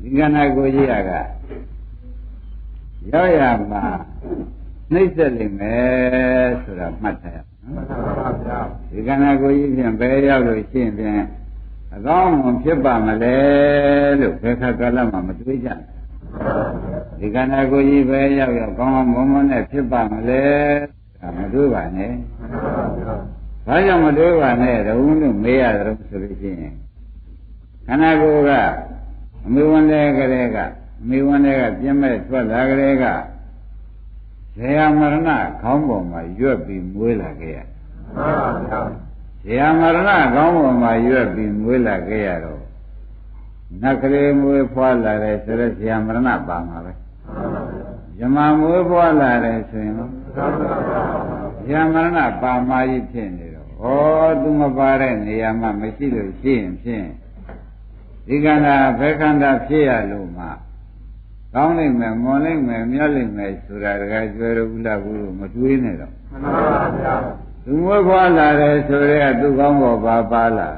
ဒီခန္ဓာကိုယ်ကြီးကရောက်ရမှာနှိမ့်ဆက်လိမ့်မယ်ဆိုတာမှတ်ထားရနော်ဒီခန္ဓာကိုယ်ကြီးဖြင့်ဘယ်ရောက်လို့ရှိရင်ဖြင့်အကောင်းမှဖြစ်ပါမလဲလို့ဘယ်ခါကာလမှမတွေးကြဒီခန္ဓာကိုယ်ကြီးပဲရောက်ရောက်ကောင်းကောင်းမွန်မွန်နဲ့ဖြစ်ပါမလဲမတွေးပါနဲ့ဘာကြောင့်မတွေးပါနဲ့တုံးလို့မေးရတယ်ဆိုလို့ရှိရင်ခန္ဓာကိုယ်ကအမေဝန်တဲ့ကလေးကအမေဝန်တဲ့ကပြင်းမဲ့ထွက်လာကလေးကဇေယမရဏခေါင်းပေါ်မှာရွက်ပြီးမွေးလာခဲ့ရဇေယမရဏခေါင်းပေါ်မှာရွက်ပြီးမွေးလာခဲ့ရတော့နတ်ကလေးမွေးဖွားလာတယ်ဆိုတော့ဇေယမရဏပါမှာပဲဇမမွေးဖွားလာတယ်ဆိုရင်ဇေယမရဏပါမှာကြီးဖြစ်နေတော့ဩသူမပါတဲ့နေရာမှာမရှိလို့ရှိရင်ဖြင့်ဒီခန္ဓာဘယ်ခန္ဓာဖြစ်ရလို့မှကောင်းနိုင်မယ်မွန်နိုင်မယ်မြတ်နိုင်မယ်ဆိုတာတကယ်ကျွဲရဘူးလားဘူးလို့မတွေးနဲ့တော့မှန်ပါဗျာသူမွေးဖွားလာတယ်ဆိုတော့သူကောင်းပေါ်ပါလား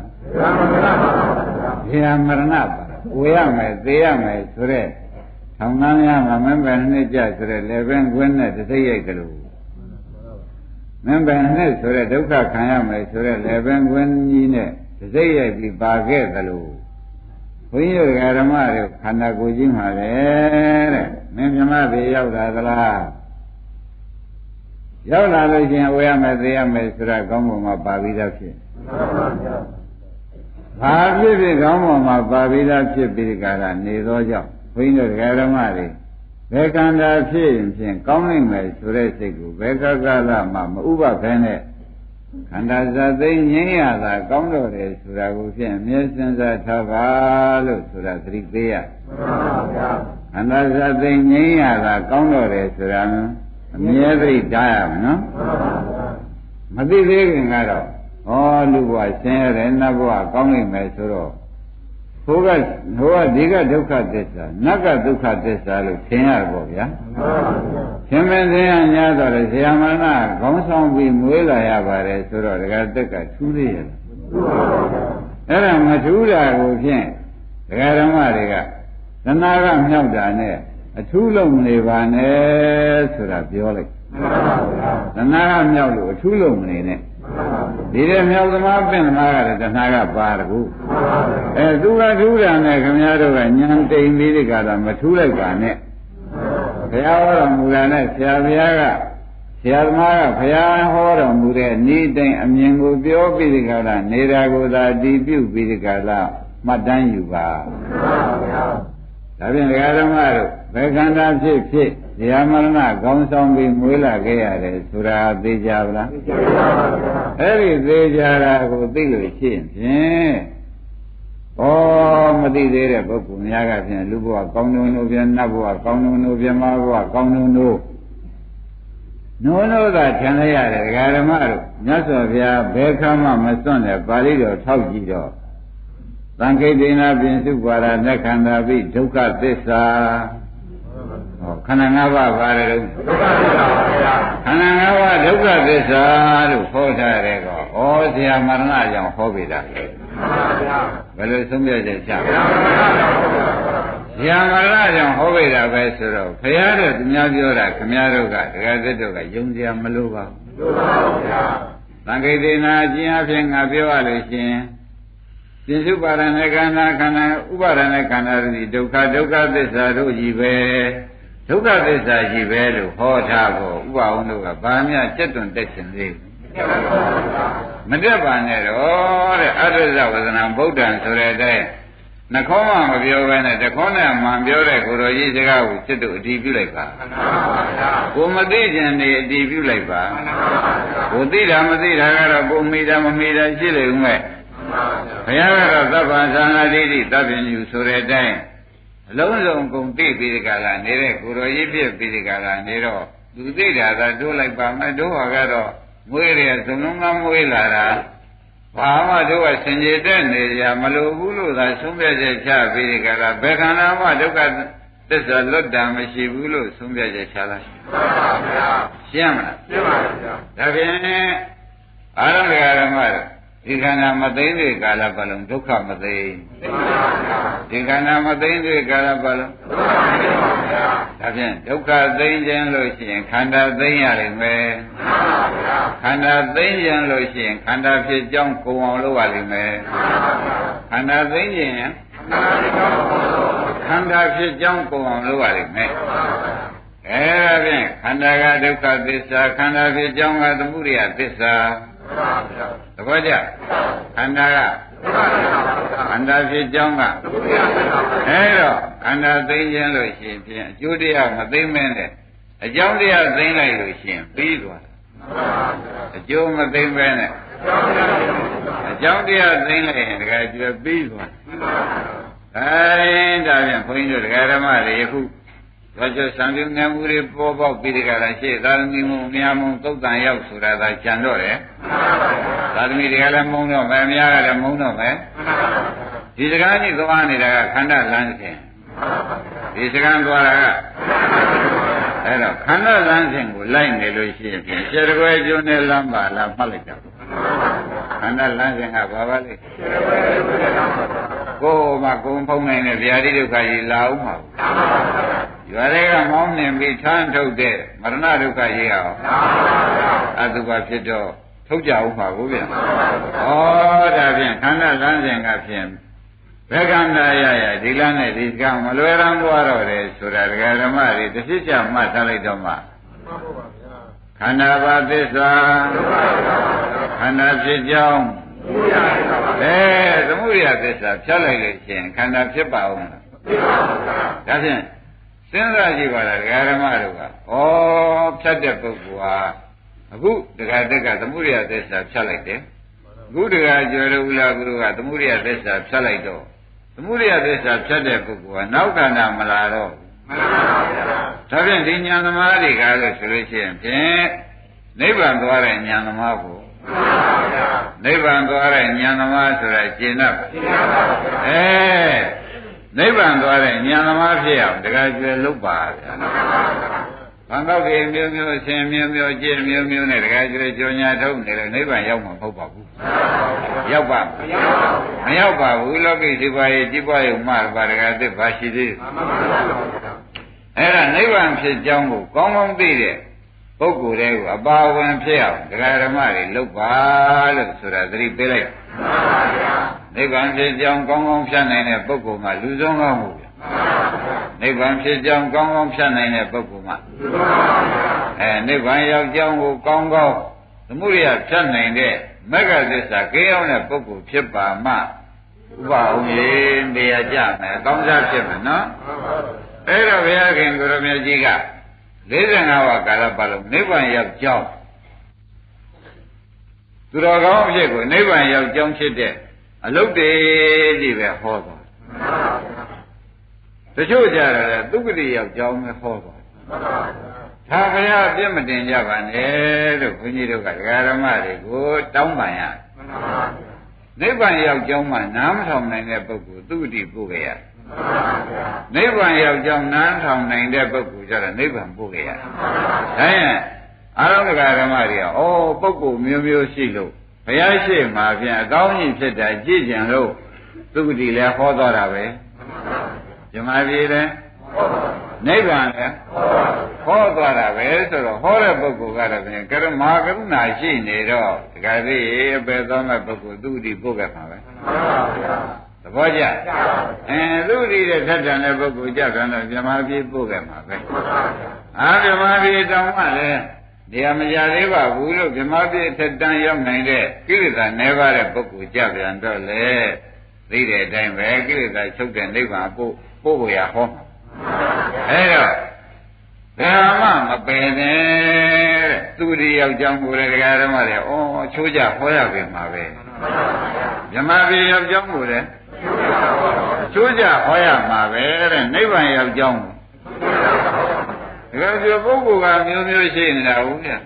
ဇေယမရဏပါဝေရမယ်သေရမယ်ဆိုတော့ထောင်နှမ်းရမှာမင်းပဲနှစ်ကြဆိုတော့လေပင်ကွင်းနဲ့တသိရိုက်ကလေးမင်းပဲနှစ်ဆိုတော့ဒုက္ခခံရမယ်ဆိုတော့လေပင်ကွင်းကြီးနဲ့တသိရိုက်ပြီးပါခဲ့သလိုဘုန်းကြီးတို့ဓမ္မတွေခန္ဓာကိုယ်ကြီးမှာလေတဲ့မင်းမြမတွေရောက်လာသလားရောက်လာလို့ချင်းဝေရမယ်သေရမယ်ဆိုတာကောင်းပုံမှာပါပြီးသားဖြစ်ဘာဖြစ်ဖြစ်ကောင်းပုံမှာပါပြီးသားဖြစ်ပြီးကြတာနေသောကြောင့်ဘုန်းကြီးတို့ဓမ္မတွေဘယ်ခန္ဓာဖြစ်ရင်ဖြင့်ကောင်းနိုင်မယ်ဆိုတဲ့စိတ်ကိုဘယ်ကာလမှမဥပခဲနဲ့ခန္ဓာဇာသိငြိမ်းရတာကောင်းတော့တယ်ဆိုတာကိုဖြင့်အမြဲစဉ်းစားထားပါလို့ဆိုတာသတိပေးရခန္ဓာဇာသိငြိမ်းရတာကောင်းတော့တယ်ဆိုတာအမြဲသတိထားရမယ်နော်မသိသေးခင်ကတော့ဩလူဘဝဆင်းရဲနတ်ဘဝကောင်းနိုင်မယ်ဆိုတော့ဟိုကဒီကဒုက္ခသစ္စာနတ်ကဒုက္ခသစ္စာလို့သင်ရပေါ့ဗျာရှင်မင်းသင်ရညာတော့လေဇေယမရဏခေါင်းဆောင်ပြီးမွေးလာရပါတယ်ဆိုတော့ဒကာတက်ကထူးသေးရဲ့အဲ့ဒါမထူးတာကိုဖြင့်ဒကာဓမ္မတွေကသနာကမြောက်တာနဲ့အထူးလုံးနေပါနဲ့ဆိုတာပြောလိုက်သနာကမြောက်လို့အထူးလုံးနေနဲ့ဒီတဲ့မြောက်သမားပင့်သမားကလည်းတဏှာကပါတကူသူကထူးတာနဲ့ခင်ဗျားတို့ကညံတိမ်ပြီးဒီကလာမထူးလိုက်ပါနဲ့ဘုရားဟောတော်မူတာနဲ့ဆရာဘုရားကဆရာသမားကဘုရားဟောတော်မူတဲ့ဤတိုင်အမြင်ကိုပြောပြီးဒီကလာနေတာကိုသာတည်ပြုပြီးဒီကလာမှတ်တမ်းယူပါဒါဖြင့်ဒကာဓမ္မတို့ဘယ်ခန္ဓာဖြစ်ဖြစ်ဇေယမရဏကောင်းဆောင်ပြီးမွေးလာခဲ့ရတယ်ဆိုတာသိကြပါလားသိကြပါဘူးအဲ့ဒီသိကြတာကိုသိလို့ရှိရင်ဖြင့်မသိသေးတဲ့ပုဂ္ဂိုလ်များကဖြင့်လူဘဝကောင်းတို့ပြန်နတ်ဘဝကောင်းတို့ပြန်မဘဝကောင်းတို့နိုးသာထင်လိုက်ရတယ်ဒကာဓမ္မတို့မြတ်စွာဘုရားဘယ်ခါမှမစွန့်တဲ့ပါဠိတော်ထောက်ကြည့်တော့သံခိတေနာပြင်စုပါရနခန္ဓာပိဒုက္ခသစ္စာခန္ဓာ၅ပါးပါတယ်လို့ဒုက္ခသစ္စာပါဗျာခန္ဓာ၅ပါးဒုက္ခသစ္စာလို့ဟောထားတယ်ကောဇေယမရဏကြောင့်ဟောပြီလားမှန်ပါဗျာဘယ်လိုဆုံးဖြတ်ချက်ချဇေယမရဏကြောင့်ဟောပြီတာပဲဆိုတော့ဘုရားတို့သူများပြောတာခင်ဗျားတို့ကဒကာသစ်တို့ကယုံကြည်မလို့ပါဘူးလို့ပါဗျာသံဃိတေနာအကျဉ်းအဖြစ်ငါပြောရလို့ရှင်ပြင်စုပါရဏေခန္ဓာဥပါရဏေခန္ဓာတို့ဒုက္ခသစ္စာတို့ကြီးပဲဒုက္ခသစ္စာကြီးပဲလို့ဟောထားဖို့ဥပအောင်တို့ကဘာမှစက်တွန်တက်ခြင်းသေးမတက်ပါနဲ့တော့တဲ့အတ္တဇဝဇနံဗုဒ္ဓံဆိုတဲ့အတိုင်းနှခေါင်းမှမပြောဘဲနဲ့တခေါင်းနဲ့မှန်ပြောတဲ့ကိုယ်တော်ကြီးစကားကိုစစ်တို့အတည်ပြုလိုက်ပါကိုမသိခြင်းနေအတည်ပြုလိုက်ပါကိုသိတာမသိတာကတော့ကိုမိတာမမိတာရှိလေဦးမဲ့ဘုရားကတော့သဗ္ဗံသံဃာတိတိသဗ္ဗညုဆိုတဲ့အတိုင်းအလုံးစုံကုန်သိပြီးဒီကလာနေတဲ့ကိုယ်တော်ကြီးဖြစ်ပြီးဒီကလာနေတော့သူသိတာသာတိုးလိုက်ပါမယ်တို့ဟာကတော့မွေးရသုံးလုံးကမွေးလာတာဘာမှတို့ကစင်ကြယ်တဲ့နေကြမလိုဘူးလို့သာဆုံးဖြတ်ချက်ချပြီးဒီကလာဘယ်ခန္ဓာမှဒုက္ခသစ္စာလွတ်တာမရှိဘူးလို့ဆုံးဖြတ်ချက်ချလိုက်မှန်ပါဗျာရှင်းမလားရှင်းပါဗျာဒါဖြင့်အာရမဓမ္မတို့ ဒီခန္ဓာမသိသေးကာလပတ်လုံးဒုက္ခမသိဒီခန္ဓာမသိသေးကာလပတ်လုံးဒါဖြင့်ဒုက္ခသိခြင်းလို့ရှိရင်ခန္ဓာသိရလိမ့်မယ်ခန္ဓာသိခြင်းလို့ရှိရင်ခန္ဓာဖြစ်ကြောင်းကိုယ်အောင်လုပ်ရလိမ့်မယ်ခန္ဓာသိခြင်းခန္ဓာဖြစ်ကြောင်းကိုယ်အောင်လုပ်ရလိမ့်မယ်အဲဒါဖြင့်ခန္ဓာကဒုက္ခသစ္စာခန္ဓာဖြစ်ကြောင်းကသမုဒယသစ္စာသဘောကျခန္ဓာကခန္ဓာဖြစ်ကြောင်းကအဲတော့ခန္ဓာသိခြင်းလို့ရှိရင်ဖြင့်အကျိုးတရားမသိမင်းနဲ့အကြောင်းတရားသိလိုက်လို့ရှိရင်ပြီးသွားအကျိုးမသိမဲနဲ့အကြောင်းတရားသိလိုက်ရင်တကယ်ကျွပြီးသွားဒါဖြင့်ဘုန်းကြီးတို့တရားဓမ္မတွေယခုသောကျော်စံပြုငယ်မှုတွေပေါ်ပေါက်ပြီးဒီကရရှိသာသမီမှုအများမှုသုတ်တန်ရောက်ဆိုတာသာကြံတော့တယ်သာသမီတွေကလည်းမုန်းတော့မယ်အများကလည်းမုန်းတော့မယ်ဒီစကားကြီးသွားနေတာကခန္ဓာလမ်းစဉ်ဒီစကားသွားတာကအဲ့တော့ခန္ဓာလမ်းစဉ်ကိုလိုက်နေလို့ရှိရင်ဖြင့်ခြေတကွယ်ကျွန်းနဲ့လမ်းပါလားမှတ်လိုက်တာခန္ဓာလမ်းစဉ်ကဘာပါလဲကိုယ်မှကိုယ်ဖုံးနိုင်တဲ့ဗျာတိဒုက္ခကြီးလာအောင်ပါရွာတွေကမောင်းနှင်ပြီးထမ်းထုတ်တဲ့မရဏဒုက္ခကြီးဟောအတုပဖြစ်တော့ထုတ်ကြအောင်ပါဘူးဗျာဩဒါဖြင့်ခန္ဓာလမ်းစဉ်ကဖြင့်ဘယ်ခန္ဓာရရဒီလမ်းနဲ့ဒီကံမလွယ်ရန်သွားတော့တယ်ဆိုတာဒကာဓမ္မတွေတစ်ဖြစ်ချမှတ်ထားလိုက်တော့မှခန္ဓာပါသစ္စာခန္ဓာဖြစ်ကြောင်းသမုဒယသစ္စာဖြတ်လိုက်လို့ရှိရင်ခန္ဓာဖြစ်ပါဦးမလားဖြစ်ပါဘူးဗျာဒါဖြင့်စဉ်းစားကြည့်ပါလားဒကာဓမ္မတို့ကဖြတ်တဲ့ပုဂ္ဂိုလ်ဟာအခုဒကာတက်ကသမုဒယသစ္စာဖြတ်လိုက်တယ်အခုဒကာကျော်တို့ဦးလာဂုရုကသမုဒယသစ္စာဖြတ်လိုက်တော့သမုဒယသစ္စာဖြတ်တဲ့ပုဂ္ဂိုလ်ကနောက်ခန္ဓာမလာတော့မှန်ပါဗျာဒါဖြင့်ဒီဉာဏ်သမားတွေကလို့ဆိုလို့ရှိရင်ဖြင့်နိဗ္ဗာန်သွားတဲ့ဉာဏ်သမားကိုမှန်ပါဗျာနိဗ္ဗာန်သွားတဲ့ဉာဏ်သမားဆိုတာရှင်းတော့ရှင်းပါဗျာနိဗ္ဗာန်သွားတဲ့ဉာဏ်သမားဖြစ်အောင်တခါကျွယ်လုပ်ပါဗျာဘန်ကောက်ကြီးမျိုးမျိုးအရှင်မျိုးမျိုးကျင့်မျိုးမျိုးနဲ့တခါကျွယ်ကြောညာထုတ်နေလို့နိဗ္ဗာန်ရောက်မှာမဟုတ်ပါဘူးရောက်ပါမရောက်ပါဘူးလောကိစီပါရဲ့ကြည်ပွားရုံမှပါတခါသစ်ပါရှိသေးအဲ့ဒါနိဗ္ဗာန်ဖြစ်ကြောင်းကိုကောင်းကောင်းသိတဲ့ပုဂ္ဂိုလ်တွေကိုအပါဝင်ဖြစ်အောင်ဒကာဓမ္မတွေလုပ်ပါလို့ဆိုတာသတိပေးလိုက်နိဗ္ဗာန်ဖြစ်ကြောင်းကောင်းကောင်းဖြတ်နိုင်တဲ့ပုဂ္ဂိုလ်မှာလူဆုံးကောင်းမှုပြနိဗ္ဗာန်ဖြစ်ကြောင်းကောင်းကောင်းဖြတ်နိုင်တဲ့ပုဂ္ဂိုလ်မှာနိဗ္ဗာန်ရောက်ကြောင်းကိုကောင်းကောင်းသမုဒယဖြတ်နိုင်တဲ့မဂ္ဂသစ္စာကင်းအောင်တဲ့ပုဂ္ဂိုလ်ဖြစ်ပါမှဥပအောင်ရင်တရားကြမယ်ကောင်းစားဖြစ်မယ်နော်အဲ့တော့ဘုရားခင်ကိုရမြတ်ကြီးက45ဝါကာလပတ်လုံးနိဗ္ဗာန်ရောက်ကြောင်းသူတော်ကောင်းအဖြစ်ကိုနိဗ္ဗာန်ရောက်ကြောင်းဖြစ်တဲ့အလုတ်တေကြီးပဲဟောသွားတချို့ကြတယ်သုက္ကတိရောက်ကြောင်းပဲဟောသွားဒါဘုရားပြည့်မတင်ကြပါနဲ့လို့ဘုန်းကြီးတို့ကဒကာဓမ္မတွေကိုတောင်းပန်ရနိဗ္ဗာန်ရောက်ကြောင်းမှနားမထောင်နိုင်တဲ့ပုဂ္ဂိုလ်သုက္ကတိပို့ခဲ့ရနိဗ္ဗာန်ရောက်ကြောင်းနားထောင်နိုင်တဲ့ပုဂ္ဂိုလ်ကျတော့နိဗ္ဗာန်ပို့ခဲ့ရဒါရင်အာရုံဒကာဓမ္မတွေကပုဂ္ဂိုလ်မျိုးမျိုးရှိလို့ဘုရားရှိမှဖြင့်အကောင်းကြီးဖြစ်တာကြည့်ကြံလို့သုက္ကတိလည်းဟောတော်တာပဲဇမပြေလည်းနိဗ္ဗာန်လည်းဟောတော်တာပဲဆိုတော့ဟောတဲ့ပုဂ္ဂိုလ်ကတော့ဖြင့်ကရမကရုဏာရှိနေတော့ဒကာသေးအပေသောမဲ့ပုဂ္ဂိုလ်သုက္ကတိပို့ခဲ့မှာပဲသဘောကျသုက္ကတိတဲ့ထက်တန်တဲ့ပုဂ္ဂိုလ်ကြပြန်တော့ဇမပြေပို့ခဲ့မှာပဲဇမပြေတောင်းမှလည်းတရားမကြသေးပါဘူးလို့ဗြဟ္မာပြည့်ထက်တန်းရောက်နိုင်တဲ့ကိလေသာနှဲပါတဲ့ပုဂ္ဂိုလ်ကြပြန်တော့လေသိတဲ့အတိုင်းပဲကိလေသာချုပ်တဲ့နိဗ္ဗာန်ပို့ဖို့ရဟောအဲ့တော့ဓမ္မမပယ်နဲ့သူဒီရောက်ကြောင်းကိုလည်းဒကာဓမ္မတွေချိုးကြဟောရပြီမှာပဲဗြဟ္မာပြည့်ရောက်ကြောင်းကိုလည်းချိုးကြဟောရမှာပဲတဲ့နိဗ္ဗာန်ရောက်ကြောင်းဒါကြပုဂ္ဂိုလ်ကမျိုးမျိုးရှိနေတာဟုတ်ဗျာ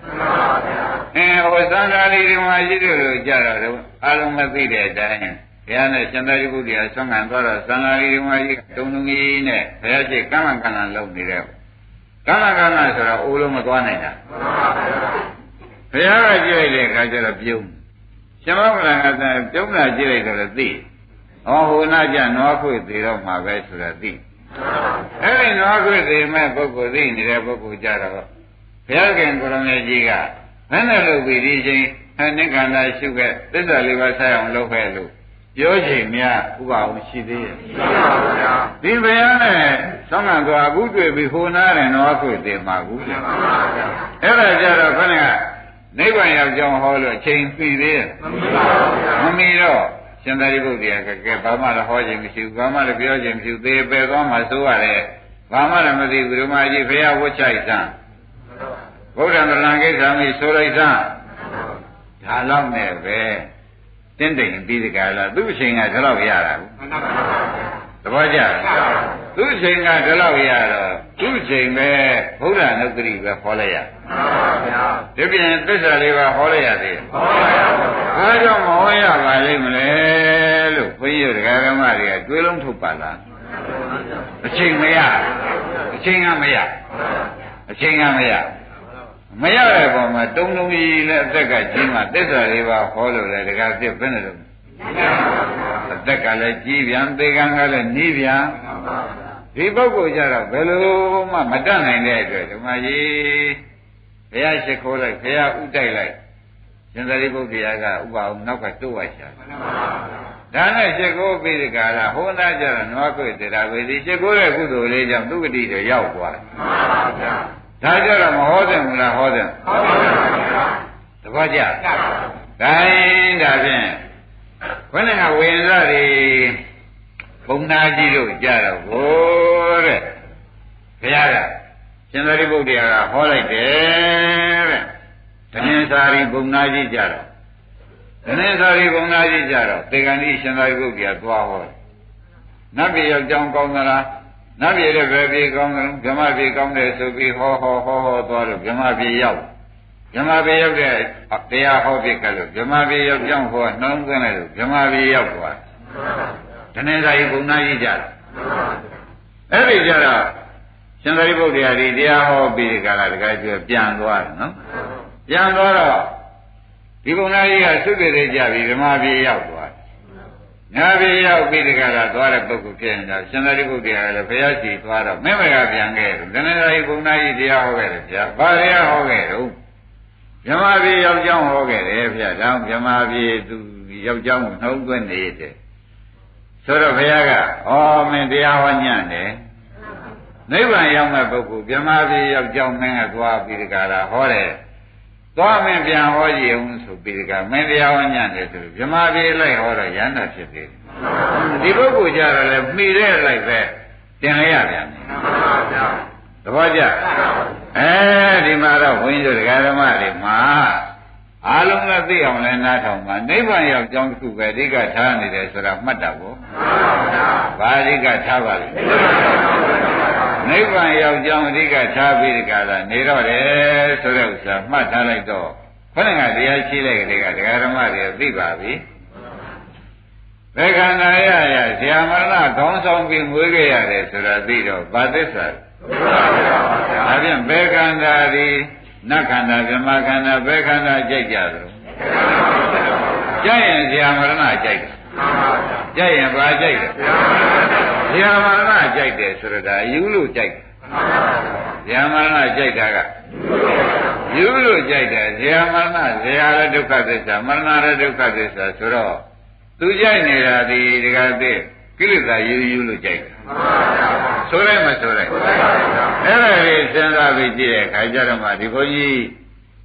ဟိုသံဃာလေးတွေမှာရှိတယ်လို့ကြတော့အလုံးမသိတဲ့အတိုင်းဘုရားနဲ့ရှင်သာရိပုတ္တရာဆွမ်းခံသွားတော့သံဃာလေးတွေမှာရှိတုံတုံကြီးနဲ့ဘုရားရှိကမ္မကဏ္ဍလုပ်နေတဲ့ကမ္မကဏ္ဍဆိုတော့အိုးလုံးမသွားနိုင်တာဘုရားကကြည့်လိုက်တဲ့အခါကျတော့ပြုံး ရှင်မောကလန်ကပြုံးလာကြည့်လိုက်တော့လည်းသိဟောဟိုနာကြနွားခွေသေးတော့မှာပဲဆိုတာသိအဲ့ဒီနွားခွေသေးမဲ့ပုဂ္ဂိုလ်သိနေတဲ့ပုဂ္ဂိုလ်ကြတော့ဘုရားခင်ကိုရမေကြီးကဘယ်နဲ့လုပ်ပြီးဒီချိန်အနိက္ခန္ဓာရှုခဲ့သစ္စာလေးပါးဆက်အောင်လုပ်ခဲ့လို့ပြောချိန်များဥပအောင်ရှိသေးရဲ့ရှိပါဘူးဗျာဒီဘုရားနဲ့သောင်းကသွားအခုတွေ့ပြီးဟိုနာတယ်နွားခွေသေးမှာကူဗျာအဲ့ဒါကြတော့ခဏကနိဗ္ဗာန်ရောက်ကြောင်းဟောလို့ချိန်ပြီသေးရဲ့မမီတော့ရှင်သာရိပုတ္တရာကကဲဘာမှလည်းဟောခြင်းမရှိဘူးဘာမှလည်းပြောခြင်းမရှိဘူးသေပယ်သွားမှဆိုရတယ်ဘာမှလည်းမသိဘူးဓမ္မကြီးဘုရားဝတ်ချိုက်စမ်းဗုဒ္ဓံတလံကိစ္စမိဆိုလိုက်စမ်းဒါတော့နဲ့ပဲတင်းတိမ်ပြီးဒီကလာသူ့အချိန်ကဒီလောက်ရတာဘူးသဘောကျလားသူ့အချိန်ကဒီလောက်ရတော့သူ့အချိန်ပဲဗုဒ္ဓနုတ္တိပဲဟောလိုက်ရဒီပြင်သစ္စာလေးပါဟောလိုက်ရသေးတယ်ဘာကြောင့်မဟောရပါလိမ့်မလဲလို့ဘုန်းကြီးတို့ဓမ္မတွေကတွေးလုံးထုတ်ပါလားအချိန်မရအချိန်ကမရအချိန်ကမရမရတဲ့ပုံမှာတုံတုံကြီးလည်းအသက်ကကြီးမှသစ္စာလေးပါဟောလို့လည်းတခါပြည့်ဘယ်နဲ့တော့အသက်ကလည်းကြီးပြန်သေကံကလည်းနီးပြန်ဒီပုဂ္ဂိုလ်ကြတော့ဘယ်လိုမှမတတ်နိုင်တဲ့အတွက်ဓမ္မကြီးဘုရားရှိခိုးလိုက်ဘုရားဥတိုက်လိုက်ရှင်သာရိပုတ္တရာကဥပအောင်နောက်ကတိုးဝရှာဒါနဲ့ရှိခိုးပြီးဒီကလာဟောသားကြတော့နွားခွေတရားပဲဒီရှိခိုးတဲ့ကုသိုလ်လေးကြောင့်သူဂတိတွေရောက်သွားတယ်ဒါကြတော့မဟောတယ်မလားဟောတယ်သဘောကျဒါရင်ဒါဖြင့်ခொနကဝိညာဉ်တွေဘုံနာကြီးတို့ကြတော့ဘိုးတဲ့ဘုရားကရှင်သာရိပုတ္တရာကဟောလိုက်တယ်တဲ့တဏှာရီဘုံနာကြီးကြတော့တဏှာရီဘုံနာကြီးကြတော့တေဂန္တိရှင်သာရိပုတ္တရာသွားဟောနတ်ပြည်ရောက်ကြောင်းကောင်းသလားနတ်ပြည်ရဲ့ဘယ်ပြည်ကောင်းတယ်ဗြဟ္မပြည်ကောင်းတယ်ဆိုပြီးဟောသွားလို့ဗြဟ္မပြည်ရောက်ဗြဟ္မပြည်ရောက်တဲ့တရားဟောပြကြလို့ဗြဟ္မပြည်ရောက်ကြောင်းဟောနှောင်းသွင်းလိုက်လို့ဗြဟ္မပြည်ရောက်သွားတဏှာရီဘုံနာကြီးကြတော့အဲ့ဒီကြတော့ရှင်သာရိပုတ္တရာဒီတရားဟောပြီးဒီကလာတခါကျပြန်သွားတယ်နော်ပြန်သွားတော့ဒီဘုံနာကြီးကသုတ္တေကြပြီဓမ္မပြေရောက်သွားငါပြေရောက်ပြီးဒီကလာသွားတဲ့ပုဂ္ဂိုလ်ဖြစ်နေတာရှင်သာရိပုတ္တရာကလည်းဘုရားရှိသွားတော့မင်းမကပြန်ခဲ့တယ်တဏှာရီဘုံနာကြီးတရားဟောခဲ့တယ်ဗျာဘာတရားဟောခဲ့တော့ဓမ္မပြေရောက်ကြောင်းဟောခဲ့တယ်ဗျာဒါဓမ္မပြေသူရောက်ကြောင်းကိုနှုံးသွင်းနေတယ်ဆိုတော့ဘုရားကဩမင်းတရားဟောညံ့တယ်နိဗ္ဗာန်ရောက်မဲ့ပုဂ္ဂိုလ်ဗြဟ္မာပြည်ရောက်ကြောင်းမင်းကသွားပြီးဒီကရာဟောတယ်သွားမင်းပြန်ဟောကြည့်အောင်ဆိုပြီးဒီကမင်းတရားဟောညံ့တယ်ဆိုဗြဟ္မာပြည်လိုက်ဟောတော့ရဟန္တာဖြစ်သေးတယ်ဒီပုဂ္ဂိုလ်ကြတော့လေမှီတဲ့လိုက်ပဲတင်လိုက်ရပြန်တယ်သဘောကျဒီမှာတော့ဘုန်းကြီးတို့ဓမ္မတွေမှာအားလုံးကသိအောင်လဲနားထောင်ပါနိဗ္ဗာန်ရောက်ကြောင်းတစ်ခုပဲအဓိကထားနေတယ်ဆိုတာမှတ်တာကိုဘာအဓိကထားပါလဲနိဗ္ဗာန်ရောက်ကြောင်းအဓိကထားပြီးဒီကလာနေတော့တယ်ဆိုတဲ့ဥစ္စာမှတ်ထားလိုက်တော့ခொနကတရားရှိလိုက်တဲ့ကဓမ္မတွေသိပါပြီဘယ်ခန္ဓာရဆရာမရဏခေါင်းဆောင်ပြီးမွေးခဲ့ရတယ်ဆိုတာသိတော့ဗာသစ္စာဒါဖြင့်ဘယ်ခန္ဓာဒီနတ်ခန္ဓာဗြဟ္မာခန္ဓာဘယ်ခန္ဓာကြိုက်ကြသလဲကြိုက်ရင်ဆရာမရဏကြိုက်တယ်ကြိုက်ရင်ဘာကြိုက်လဲဆရာမရဏကြိုက်တယ်ဆိုတော့ဒါယူလို့ကြိုက်တယ်ဆရာမရဏကြိုက်တာကယူလို့ကြိုက်တယ်ဆရာမရဏဆရာလည်းဒုက္ခသစ္စာမရဏလည်းဒုက္ခသစ္စာဆိုတော့သူကြိုက်နေတာဒီဒကာသိကိလေသာယူလို့ကြိုက်တယ်ဆိုလိုက်မဆိုလိုက်အဲ့ဒါလေးစဉ်းစားပြီးကြည့်တဲ့အခါကျတော့မှဒီဘုန်းကြီး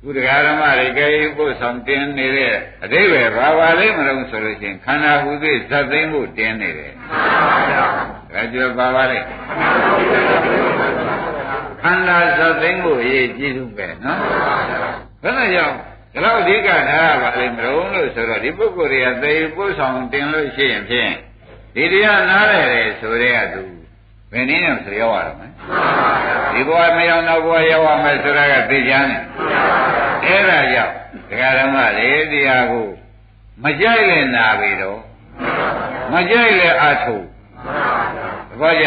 ဥဒကာဓမ္မတွေကြိပို့ဆောင်တင်နေတဲ့အတိပ္ပယ်ဘာပါလိမ့်မလို့ဆိုလို့ရှိရင်ခန္ဓာဟူသည်ဇတ်သိမ်းဖို့တင်နေတယ်ဒါကြောင့်ဘာပါလိမ့်ခန္ဓာဇတ်သိမ်းဖို့အရေးကြီးဆုံးပဲနော်ဘယ်နဲ့ကြောင့်ဒီလောက်အဓိကထားပါလိမ့်မလို့ဆိုတော့ဒီပုဂ္ဂိုလ်တွေကသေပို့ဆောင်တင်လို့ရှိရင်ဖြင့်ဒီတရားနားရတယ်ဆိုတဲ့ကသူဘယ်နည်းနဲ့ဆိုရောက်ရမှာဒီဘဝမရောက်တော့ဘဝရောက်ရမယ်ဆိုတာကသိချမ်းတယ်အဲ့ဒါကြောင့်ဒကာဓမ္မတွေတရားကိုမကြိုက်လဲနာပြီတော့မကြိုက်လဲအာထုတ်သဘောကျ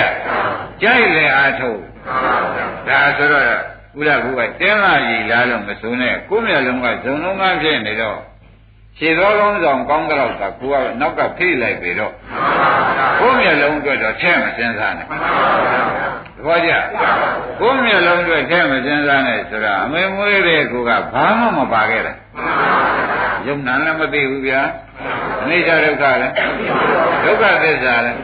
ကြိုက်လဲအာထုတ်ဒါဆိုတော့ဥရဘုကတင်းလာကြီးလားလို့မဆိုနဲ့ကိုယ့်မျက်လုံးကဇုံလုံးကဖြစ်နေတော့ ခြေတော်ကောင်းဆောင်ကောင်းတော့ကကိုကနောက်ကဖိလိုက်ပြီတော့ကိုမျက်လုံးအတွက်တော့ထဲမစင်းစားနဲ့သဘောကျကိုမျက်လုံးအတွက်ထဲမစင်းစားနဲ့ဆိုတာအမေမွေးတဲ့ကိုကဘာမှမပါခဲ့တယ်ယုံနာလည်းမသိဘူးဗျာအနိစ္စဒုက္ခလည်းဒုက္ခသစ္စာလည်း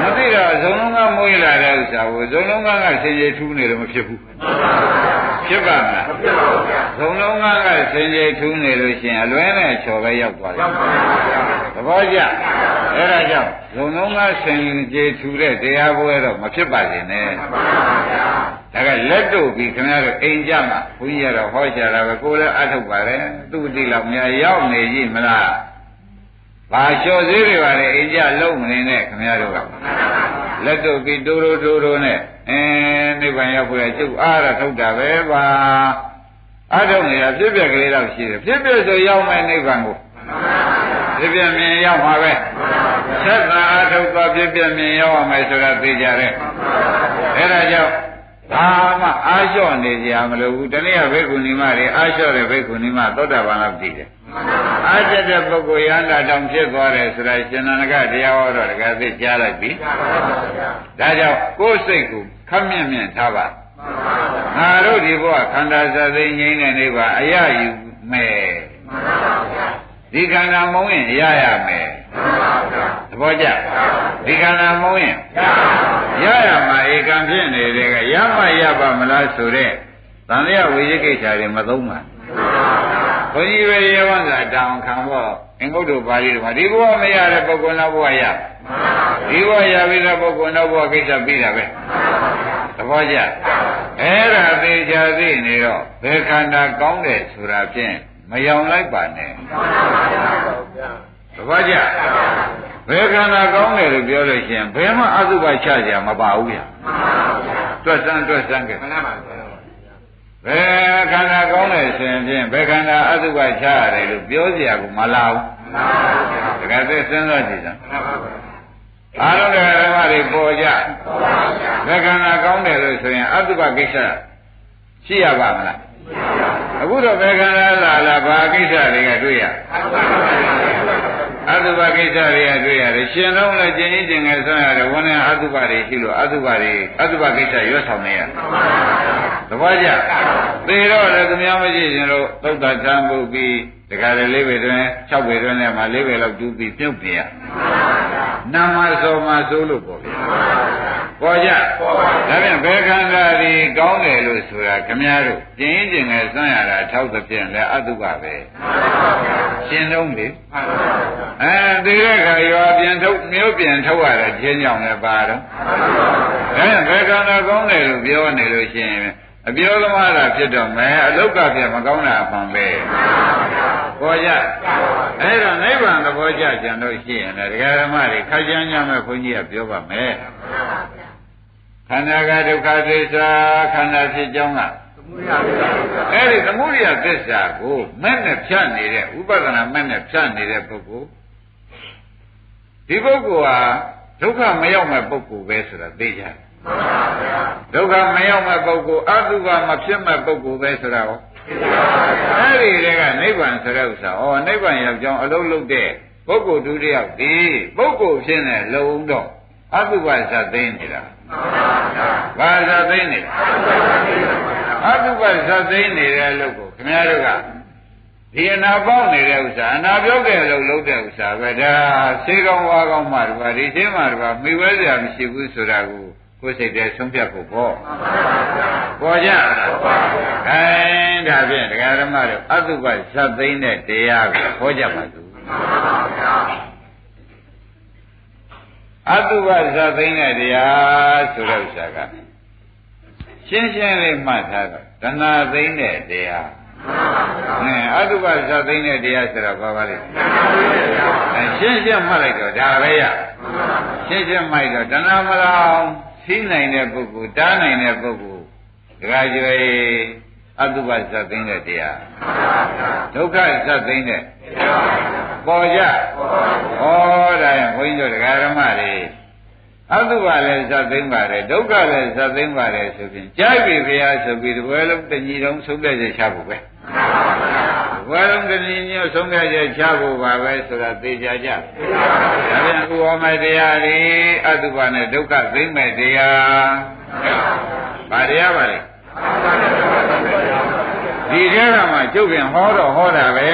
မသိတော့ဇုံလုံးကမွေးလာတဲ့ဥစ္စာကိုဇုံလုံးကဆင်ခြေထူးနေတယ်မဖြစ်ဘူးဖြစ်ပါမလားဇုံလုံးကဆင်ခြေထူးနေလို့ရှိရင်အလွဲနဲ့ချော်ပဲရောက်သွားတယ်သဘောကျအဲ့ဒါကြောင့်ဇုံလုံးကဆင်ခြေထူတဲ့တရားပွဲတော့မဖြစ်ပါစေနဲ့ဒါကလက်တို့ပြီးခင်ဗျားတို့အိမ်ကြမှာဘုန်းကြီးကတော့ဟောကြတာပဲကိုယ်လည်းအထုတ်ပါတယ်သူ့တိလောက်များရောက်နေကြည့်မလားဘာလျှော်သေးတွေပါလေအိမ်ကြလုံးမနေနဲ့ခင်ဗျားတို့ကလက်တို့ပြီးတိုးတိုးနဲ့နိဗ္ဗာန်ရောက်ဖို့ကျုပ်အားရထုတ်တာပဲပါအားထုတ်နေတာဖြစ်ပြကလေးတော့ရှိတယ်ဖြစ်ပြဆိုရောက်မယ်နိဗ္ဗာန်ကိုဖြစ်ပြမြင်ရောက်မှာပဲဆက်သာအားထုတ်သွားဖြစ်ပြမြင်ရောက်ရမယ်ဆိုတာသိကြတယ်အဲဒါကြောင့်ဘာမှအားလျှော့နေကြမလို့ဘူးတနည်းဘိက္ခုနီမတွေအားလျှော့တဲ့ဘိက္ခုနီမသောတာပန်လောက်တည်တယ်အားကျတဲ့ပုဂ္ဂိုလ်ရဟန္တာတောင်ဖြစ်သွားတယ်ဆိုတာရှင်နန္ဒကတရားဟောတော့တကယ်သိကြားလိုက်ပြီဒါကြောင့်ကိုယ်စိတ်ကိုခပ်မြင့်မြင့်ထားပါငါတို့ဒီဘဝခန္ဓာစသိငြိမ်းတဲ့နေပါအရယူမယ်ဒီခန္ဓာမုံရင်ရရမယ်သဘောကျဒီခန္ဓာမုံရင်ရရမှာဧကံဖြစ်နေတဲ့ကရမရပါမလားဆိုတဲ့သံဃာဝိရိကိစ္စတွေမသုံးပါဘုန်းကြီးပဲရေဝန္တာတောင်ခံဖို့အင်္ဂုတ္တပါဠိတော်မှာဒီဘဝမရတဲ့ပုဂ္ဂိုလ်နောက်ဘဝရဒီဘဝရပြီးတဲ့ပုဂ္ဂိုလ်နောက်ဘဝကိစ္စပြီးတာပဲသဘောကျအဲ့ဒါသေချာသိနေတော့ဘယ်ခန္ဓာကောင်းတယ်ဆိုတာဖြင့်မယောင်လိုက်ပါနဲ့သဘောကျဘယ်ခန္ဓာကောင်းတယ်လို့ပြောလို့ရှိရင်ဘယ်မှအသုဘချကြမပါဘူးဗျတွက်စမ်းကဲဘယ်ခန္ဓာကောင်းတယ်ဆိုရင်ဖြင့်ဘယ်ခန္ဓာအသုဘချရတယ်လို့ပြောစရာကိုမလာဘူးတကယ်သိစဉ်းစားကြည့်စမ်းအားလုံးဓမ္မတွေပေါ်ကြဘယ်ခန္ဓာကောင်းတယ်လို့ဆိုရင်အသုဘကိစ္စရှိရပါမလားအခုတော့ဘယ်ခန္ဓာလာဘာကိစ္စတွေကတွေ့ရအတုပကိစ္စတွေကတွေ့ရတယ်ရှင်လုံးလည်းကျင်ကြီးကျင်ငယ်ဆွမ်းရတယ်ဝန်းနဲ့အတုပတွေရှိလို့အတုပကိစ္စရွတ်ဆောင်နေရသဘောကျသေတော့လည်းသူများမရှိရှင်လို့သုတ်တသံပုတ်ပြီးတခါလေ၄ပေတွင်၆ပေတွင်နဲ့မှ၄ပေလောက်တူးပြီးပြုတ်ပြရနာမစောမဆိုးလို့ပေါ့ဗျာပေါ်ကြဒါပြန်ဘယ်ခန္ဓာဒီကောင်းတယ်လို့ဆိုတာခမည်းတော်ကျင်ကျင်ငယ်ဆွမ်းရတာထောက်သဖြင့်လည်းအတုပပဲရှင်လုံးလေဒီတဲ့ခါရွာပြန်ထုတ်မျိုးပြန်ထုတ်ရတဲ့ချင်းကြောင့်လည်းပါတော့ဒါပြန်ဘယ်ခန္ဓာကောင်းတယ်လို့ပြောနေလို့ရှိရင်အပြောသမားတာဖြစ်တော့မယ်အလုတ်ကပြမကောင်းတာအမှန်ပဲပေါ်ကြအဲ့တော့နိဗ္ဗာန်သဘောကျကြံလို့ရှိရင်လည်းဒကာဓမ္မတွေခါကြမ်းကြမ်းမဲ့ခွန်ကြီးကပြောပါမယ်ခန္ဓာကဒုက္ခသစ္စာခန္ဓာဖြစ်ကြောင်းကအဲ့ဒီသမုဒိယသစ္စာကိုမဲ့နဲ့ဖြတ်နေတဲ့ဥပဒနာမဲ့နဲ့ဖြတ်နေတဲ့ပုဂ္ဂိုလ်ဒီပုဂ္ဂိုလ်ဟာဒုက္ခမရောက်မဲ့ပုဂ္ဂိုလ်ပဲဆိုတာသိကြတယ်ဒုက္ခမရောက်မဲ့ပုဂ္ဂိုလ်အတုပမဖြစ်မဲ့ပုဂ္ဂိုလ်ပဲဆိုတာဟောအဲ့ဒီတွေကနိဗ္ဗာန်ဆိုတဲ့ဥစ္စာဩနိဗ္ဗာန်ရောက်ကြောင်းအလုံးလုံးတဲ့ပုဂ္ဂိုလ်ဒုတိယဒီပုဂ္ဂိုလ်ဖြစ်နေလုံးတော့အတုပဇတ်သိနေတာဘာဇတ်သိနေတာအတုပဇတ်သိနေတဲ့အလုပ်ကိုခင်ဗျားတို့ကဒီအနာပေါက်နေတဲ့ဥစ္စာအနာပြောက်တဲ့အလုပ်လုပ်တဲ့ဥစ္စာပဲဒါဆေးကောင်းဝါကောင်းမှတပါဒီချင်းမှတပါမိဝဲစရာမရှိဘူးဆိုတာကိုကိုယ်စိတ်ထဲဆုံးဖြတ်ဖို့ပေါ့ပေါ်ကြခိုင်းဒါဖြင့်ဒကာဓမ္မတို့အတုပဇတ်သိတဲ့တရားကိုဟောကြပါစို့အတုပဇတ်သိတဲ့တရားဆိုတဲ့ဥစ္စာကရှင်းရှင်းလေးမှတ်ထားတော့တဏှာသိတဲ့တရားအတုပဇတ်သိတဲ့တရားဆိုတော့ဘာပါလဲရှင်းရှင်းမှတ်လိုက်တော့ဒါပဲရရှင်းရှင်းမှတ်တော့တဏှာမလောင်သိနိုင်တဲ့ပုဂ္ဂိုလ်တားနိုင်တဲ့ပုဂ္ဂိုလ်ဒကာကျွေအတုပဇတ်သိတဲ့တရားဒုက္ခဇတ်သိတဲ့ပေါ်ကြဟောဒါရင်ဘုန်းကြီးတို့ဒကာဓမ္မတွေအတုပလည်းဇတ်သိပါတယ်ဒုက္ခလည်းဇတ်သိပါတယ်ဆိုပြီးကြိုက်ပြီဘုရားဆိုပြီးဒီဘယ်လုံးတညီလုံးဆုံးဖြတ်ချက်ချဖို့ပဲသ ဘွယ်လုံးတနည်းမျိုးဆုံးဖြတ်ချက်ချဖို့ပါပဲဆိုတာသိကြကြဒါပြန်ဥပမာတရားတွေအတုပါနဲ့ဒုက္ခသိမ့်မဲ့တရားဘာတရားပါလဲဒီထဲကမှကျုပ်ပြန်ဟောတော့ဟောတာပဲ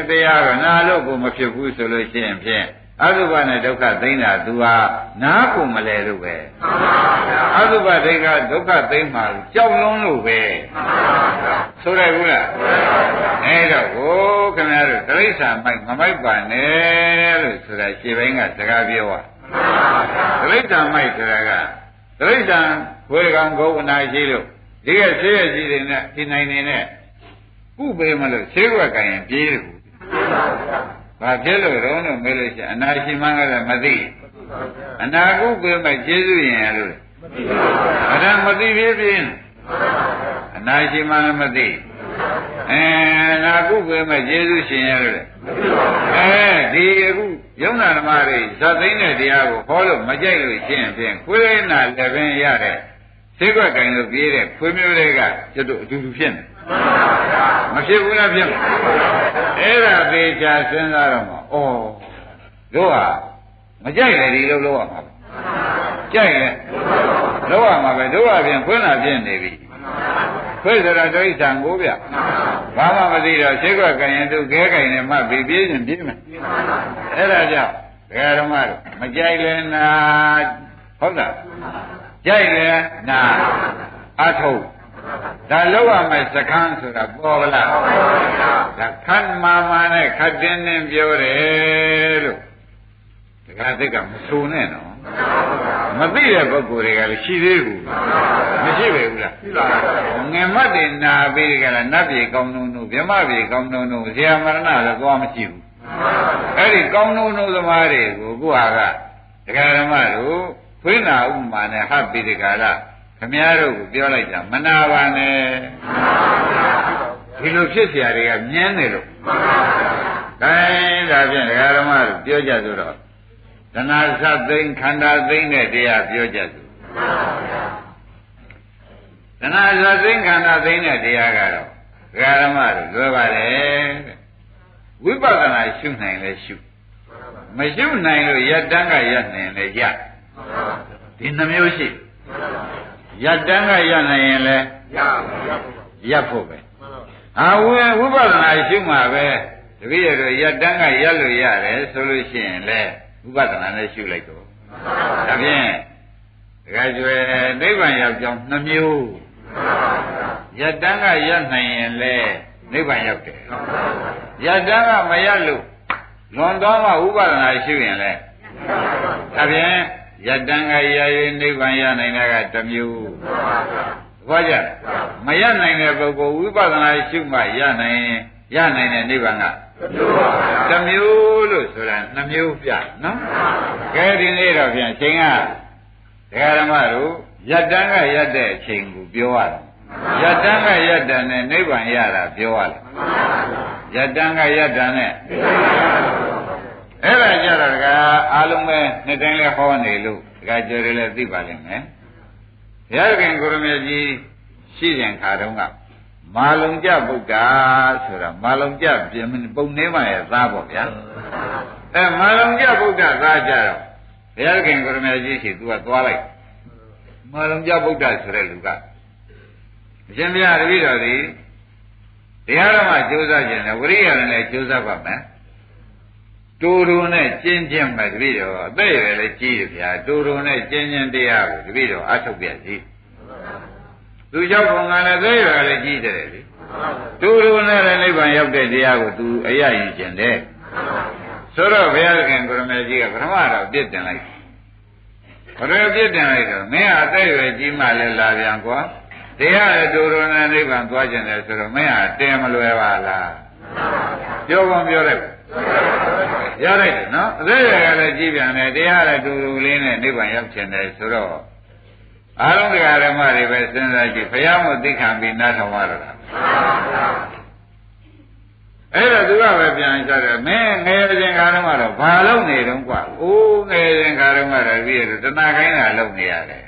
တရားကနာလို့ကိုမဖြစ်ဘူးဆိုလို့ရှိရင်ဖြင့်အတုပနဲ့ဒုက္ခသိမ့်တာသူဟာနားကိုမလဲလို့ပဲအတုပဒိဋ္ဌဒုက္ခသိမ့်မှာကြောက်လွန်းလို့ပဲဆိုရဘူးလားအဲ့တော့ကိုခင်ဗျားတို့တိရစ္ဆာန်မိုက်မမိုက်ပါနဲ့လို့ဆိုတာရှင်းပိုင်းကစကားပြောတာတိရစ္ဆာန်မိုက်ဆိုတာကတိရစ္ဆာန်ဝေကောင်ဂုဏ်အနာရှိလို့ဒီကဆေးရကြီးတွေနဲ့ဒီနိုင်နေနဲ့ဥပေမလို့ဆေးွက်ကရင်ပြေးတယ်ဘာဖြစ်လို့တော့လို့မေးလို့ရှိရင်အနာရှိမှန်းကလည်းမသိအနာကုပေမဲ့ကျေးဇူးရင်လို့အဲ့ဒါမသိဖြစ်ဖြစ်အနာရှိမှန်းလည်းမသိအနာကုပေမဲ့ကျေးဇူးရှင်ရလို့ဒီအခုယုံနာဓမ္မတွေဇတ်သိမ်းတဲ့တရားကိုဟောလို့မကြိုက်လို့ရှိရင်ဖြင့်ခွေးနာလည်းပင်ရတဲ့သိကွက်ကင်လို့ပြေးတဲ့ခွေးမျိုးတွေကကျွတ်တို့အတူတူဖြစ်နေမဖြစ်ဘူးလားဖြစ်အဲ့ဒါသေချာစဉ်းစားတော့မှဩတို့ဟာမကြိုက်လေဒီလိုလုပ်ရမှာပဲကြိုက်လေလုပ်ရမှာပဲတို့ဟာပြင်ခွေးနာဖြစ်နေပြီခွေးဆိုတာတိရစ္ဆာန်ကိုဗျဘာမှမသိတော့သိကွက်ကင်ရင်သူခဲကင်နဲ့မှပြီးပြေးရင်ပြေးမယ်အဲ့ဒါကြောင့်ဘယ်ဓမ္မတို့မကြိုက်လေနာဟုတ်လားကြိုက်လေနာအထုပ်ဒါလောက်ရမယ်စကန်းဆိုတာပေါ်လားဒါခတ်မာမာနဲ့ခတ်တင်းတင်းပြောတယ်လို့တခါသိကမဆိုနဲ့နော်မသိတဲ့ပုဂ္ဂိုလ်တွေကလည်းရှိသေးဘူးမရှိပဲဘူးလားရှိပါဘူးငင်မတ်တွေနာပြီးကြလားနတ်ပြည်ကောင်းတုံးတို့ဗြဟ္မပြည်ကောင်းတုံးတို့ဇေယမရဏလည်းသွားမရှိဘူးအဲ့ဒီကောင်းတုံးတို့သမားတွေကိုကိုဟာကဒကာဓမ္မတို့ခွေးနာဥပမာနဲ့ဟပ်ပြီးဒီကလာခမည်းတော်ကိုပြောလိုက်တာမနာပါနဲ့ဒီလိုဖြစ်เสียတွေကမြင်းနေလို့ဒါဖြင့်ဒကာဓမ္မတို့ပြောကြဆိုတော့သနာစသိမ့်ခန္ဓာသိမ့်တဲ့တရားပြောကြဆိုသနာစသိမ့်ခန္ဓာသိမ့်တဲ့တရားကတော့ဒကာဓမ္မတို့လွယ်ပါတယ်ဝိပဿနာရှုနိုင်လဲရှုမရှုနိုင်လို့ယတ္တကယတ်နိုင်လဲယတ်ဒီနှမျိုးရှိယတ္တကရနိုင်ရင်လည်းရပ်ဖို့ပဲဝိပဿနာရှုမှပဲတပည့်ရတော့ယတ္တကရပ်လို့ရတယ်ဆိုလို့ရှိရင်လည်းဝိပဿနာနဲ့ရှုလိုက်တော့ဒါဖြင့်တခါကျွယ်နိဗ္ဗာန်ရောက်ကြောင်းနှမျိုးယတ္တကရပ်နိုင်ရင်လည်းနိဗ္ဗာန်ရောက်တယ်ယတ္တကမရပ်လို့လွန်သွားမှဝိပဿနာရှုရင်လည်းဒါဖြင့်ယတ္တံကရ၍နိဗ္ဗာန်ရနိုင်တာကတစ်မျိုးဘာကြမရနိုင်တဲ့ပုဂ္ဂိုလ်ဝိပဿနာရှုမှရနိုင်တဲ့နိဗ္ဗာန်ကတစ်မျိုးလို့ဆိုတာနှမျိုးပြနော်ကဲဒီနေ့တော့ပြန်အချိန်ကဒကာဓမ္မတို့ယတ္တံကရတဲ့အချိန်ကိုပြောရတယ်ယတ္တံကရတဲ့နဲ့နိဗ္ဗာန်ရတာပြောရတယ်ယတ္တံကရတဲ့နဲ့အဲ့ဒါကြတော့ဒကာအားလုံးပဲနှစ်တိုင်းလဲဟောနေလို့ဒကာကျော်တွေလည်းသိပါလိမ့်မယ်ဘုရားခင်ကိုရမေကြီးရှိရင်ခါတုန်းကမာလုံကြဗုဒ္ဓဆိုတာမာလုံကြပြင်ပုံနေမှရဲ့သားပေါ့ဗျာမာလုံကြဗုဒ္ဓသားကြတော့ဘုရားခင်ကိုရမေကြီးရှိသူကသွားလိုက်မာလုံကြဗုဒ္ဓဆိုတဲ့လူကအရှင်ဘုရားတပည့်တော်ဒီတရားဓမ္မကြိုးစားခြင်းနဲ့ဝိရိယနဲ့ကြိုးစားပါမယ်တူတူနဲ့ကျင့်ခြင်းပဲတပည့်တော်အသက်ရည်လည်းကြီးရဗျာတူတူနဲ့ကျင့်ခြင်းတရားကိုတပည့်တော်အထုတ်ပြစီသူရောက်ပုံကလည်းသက်ရည်လည်းကြီးတယ်လေတူတူနဲ့လည်းနိဗ္ဗာန်ရောက်တဲ့တရားကိုသူအရယူခြင်းတဲ့ဆိုတော့ဘုရားခင်ကိုရမေကြီးကပထမတော့ပြစ်တင်လိုက်ဘယ်လိုပြစ်တင်လိုက်တော့မင်းဟာအသက်ရည်ကြီးမှလည်းလာပြန်ကွာတရားလည်းတူတူနဲ့နိဗ္ဗာန်သွားခြင်းတယ်ဆိုတော့မင်းဟာတင်မလွယ်ပါလားပြောကုန်ပြောလိုက်ရလိုက်တယ်နော်အသေးရကလည်းကြည်ပြန်တယ်တရားလည်းတူတူလေးနဲ့နိဗ္ဗာန်ရောက်ချင်တယ်ဆိုတော့အားလုံးတရားဓမ္မတွေပဲစဉ်းစားကြည့်ဘုရားမို့သိခံပြီးနားထောင်ရတော့အဲ့တော့သူကပဲပြန်ချတယ်မင်းငယ်စဉ်ခါတုန်းကတော့ဘာလုပ်နေတုန်းกว่าအိုးငယ်စဉ်ခါတုန်းကတော့ပြီးရတဏှာခိုင်းတာလုပ်နေရတယ်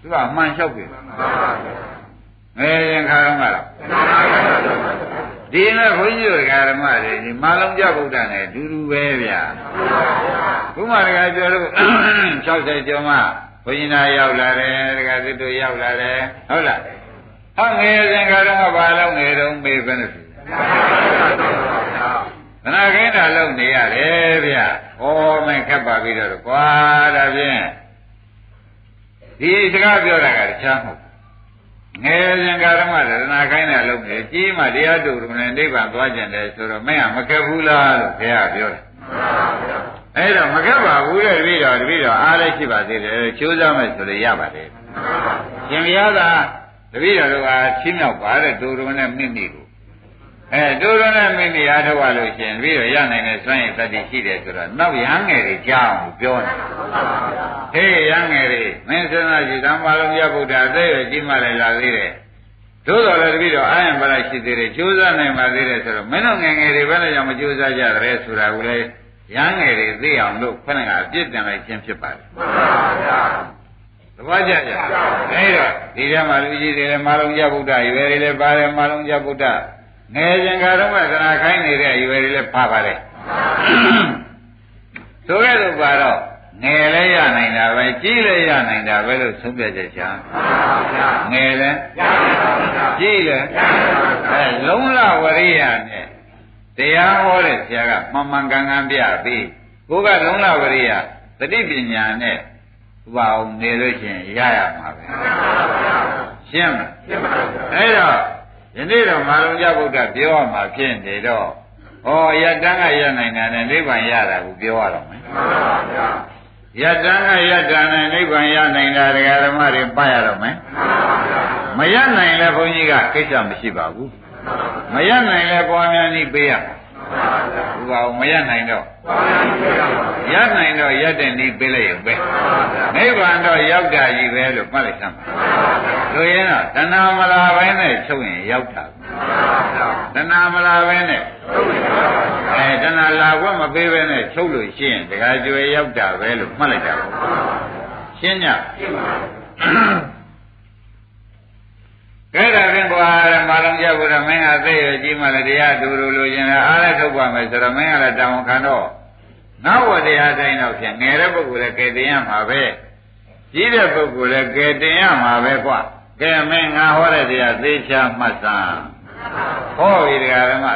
သူကမှန်လျှောက်ပြီငယ်စဉ်ခါတုန်းကတော့ ဒီနဲ့ဘုန်းကြီးတို့ဓမ္မတွေဒီမာလုံးကြဗုဒ္ဓနဲ့အတူတူပဲဗျာဘုမာတကပြောလို့60ကျော်မှဘုန်းကြီးနာရောက်လာတယ်တကသစ်တို့ရောက်လာတယ်ဟုတ်လားဟောငယ်စဉ်ကတော့ဘာလို့ငယ်တော့မေးပဲလို့ခဏခင်းတာလုံးနေရတယ်ဗျာဩမင်းခက်ပါပြီတော့ကွာဒါဖြင့်ဒီစကားပြောတာကတခြားမဟုတ်ငယ်စဉ်ကဓမ္မသဒနာခိုင်းတာလုံးနေကြီးမှတရားတူတယ်နိဗ္ဗာန်သွားကျင်တယ်ဆိုတော့မင်းကမခက်ဘူးလားလို့ဘုရားပြောတယ်အဲ့တော့မခက်ပါဘူးတဲ့တပည့်တော်အားလည်းရှိပါသေးတယ်ချိုးစားမယ်ဆိုလို့ရပါတယ်ရှင်ဘုရားကတပည့်တော်တို့ကချင်းမြောက်ပါတဲ့တူတော်နဲ့မိမိကိုတူတော်နဲ့မိမိအားထုတ်ရလို့ရှင်တပည့်တော်ရနိုင်တဲ့စွမ်းရည်တတ်သိရှိတယ်ဆိုတော့နောက်ရဟန်းငယ်တွေကြားအောင်ပြောတယ်ဟေးရဟန်းငယ်တွေမင်းစဉ်းစားကြည့်ဓမ္မလုံးရဗုဒ္ဓအသေးရကြီးမှလည်းလာသေးတယ်သို့တော်လည်းတပည့်တော်အာယံပရရှိသေးတယ်ကြိုးစားနိုင်ပါသေးတယ်ဆိုတော့မင်းတို့ငယ်ငယ်တွေဘယ်နဲ့ကြောင့်မကြိုးစားကြရဲဆိုတာကိုလည်းရဟန်းငယ်တွေသိအောင်လို့ခဏကအပြစ်တင်လိုက်ခြင်းဖြစ်ပါတယ်မှန်ပါဗျာသဘောကျကြအဲ့တော့ဒီထဲမှာလူကြီးတွေလည်းမာလုံးကြဗုဒ္ဓရွယ်တွေလည်းပါတယ်မာလုံးကြဗုဒ္ဓငယ်စဉ်ကတော့သနာခိုင်းနေတဲ့ရွယ်တွေလည်းပါပါတယ်ဆိုကြလို့ပါတော့ငယ်လည်းရနိုင်တာပဲကြီးလည်းရနိုင်တာပဲလို့ဆုံးဖြတ်ချက်ချာငယ်လည်းကြီးလည်းလုံးလဝရိယနဲ့တရားဟောတဲ့ဆရာကမှန်ကန်ကန်ပြပြီးကိုကလုံးလဝရိယသတိပညာနဲ့ဥပအောင်နေလို့ရှိရင်ရရမှာပဲရှင်းမလားရှင်းပါဘူးအဲ့တော့ယနေ့တော့မာလုံးကြဗုဒ္ဓပြောရမှာဖြစ်နေတော့ဟောယတန်းကရနိုင်တာနဲ့နိဗ္ဗာန်ရတာကိုပြောရတော့မယ်မှန်ပါဗျာယတန်းကယတန်းနဲ့နိဗ္ဗာန်ရနိုင်တာတရားဓမ္မတွေပတ်ရတော့မယ်မှန်ပါဗျာမရနိုင်လဲဘုန်းကြီးကကိစ္စမရှိပါဘူးမရနိုင်လဲပွားများနည်းပေးရမှာဥပအောင်မရနိုင်တော့ရနိုင်တော့ရတဲ့နည်းပေးလိုက်ရုံပဲနိဗ္ဗာန်တော့ရောက်တာကြီးပဲလို့မှတ်လိုက်သမ်းပါဆိုရင်တော့တဏှာမလာဘဲနဲ့ချုပ်ရင်ရောက်တာတဏှာမလာဘဲနဲ့တဏှာလာခွင့်မပေးဘဲနဲ့ချုပ်လို့ရှိရင်တခါကျွေရောက်တာပဲလို့မှတ်လိုက်တာရှင်းညကဲဒါဖြင့်ကွာမာလုံးကြဘုရားမင်းဟာသိရကြီးမှလည်းတရားတူလိုချင်တယ်အားလည်းထုတ်ပါမယ်ဆိုတော့မင်းကလည်းတောင်းခံတော့ငါ့ဝတရားတိုင်းတော့ဖြင့်ငယ်တဲ့ပုဂ္ဂိုလ်လည်းကဲတင်ရမှာပဲကြီးတဲ့ပုဂ္ဂိုလ်လည်းကဲတင်ရမှာပဲကွာကဲမင်းငါဟောတဲ့တရားသေချာမှတ်စမ်းဟောပြီတရားဓမ္မ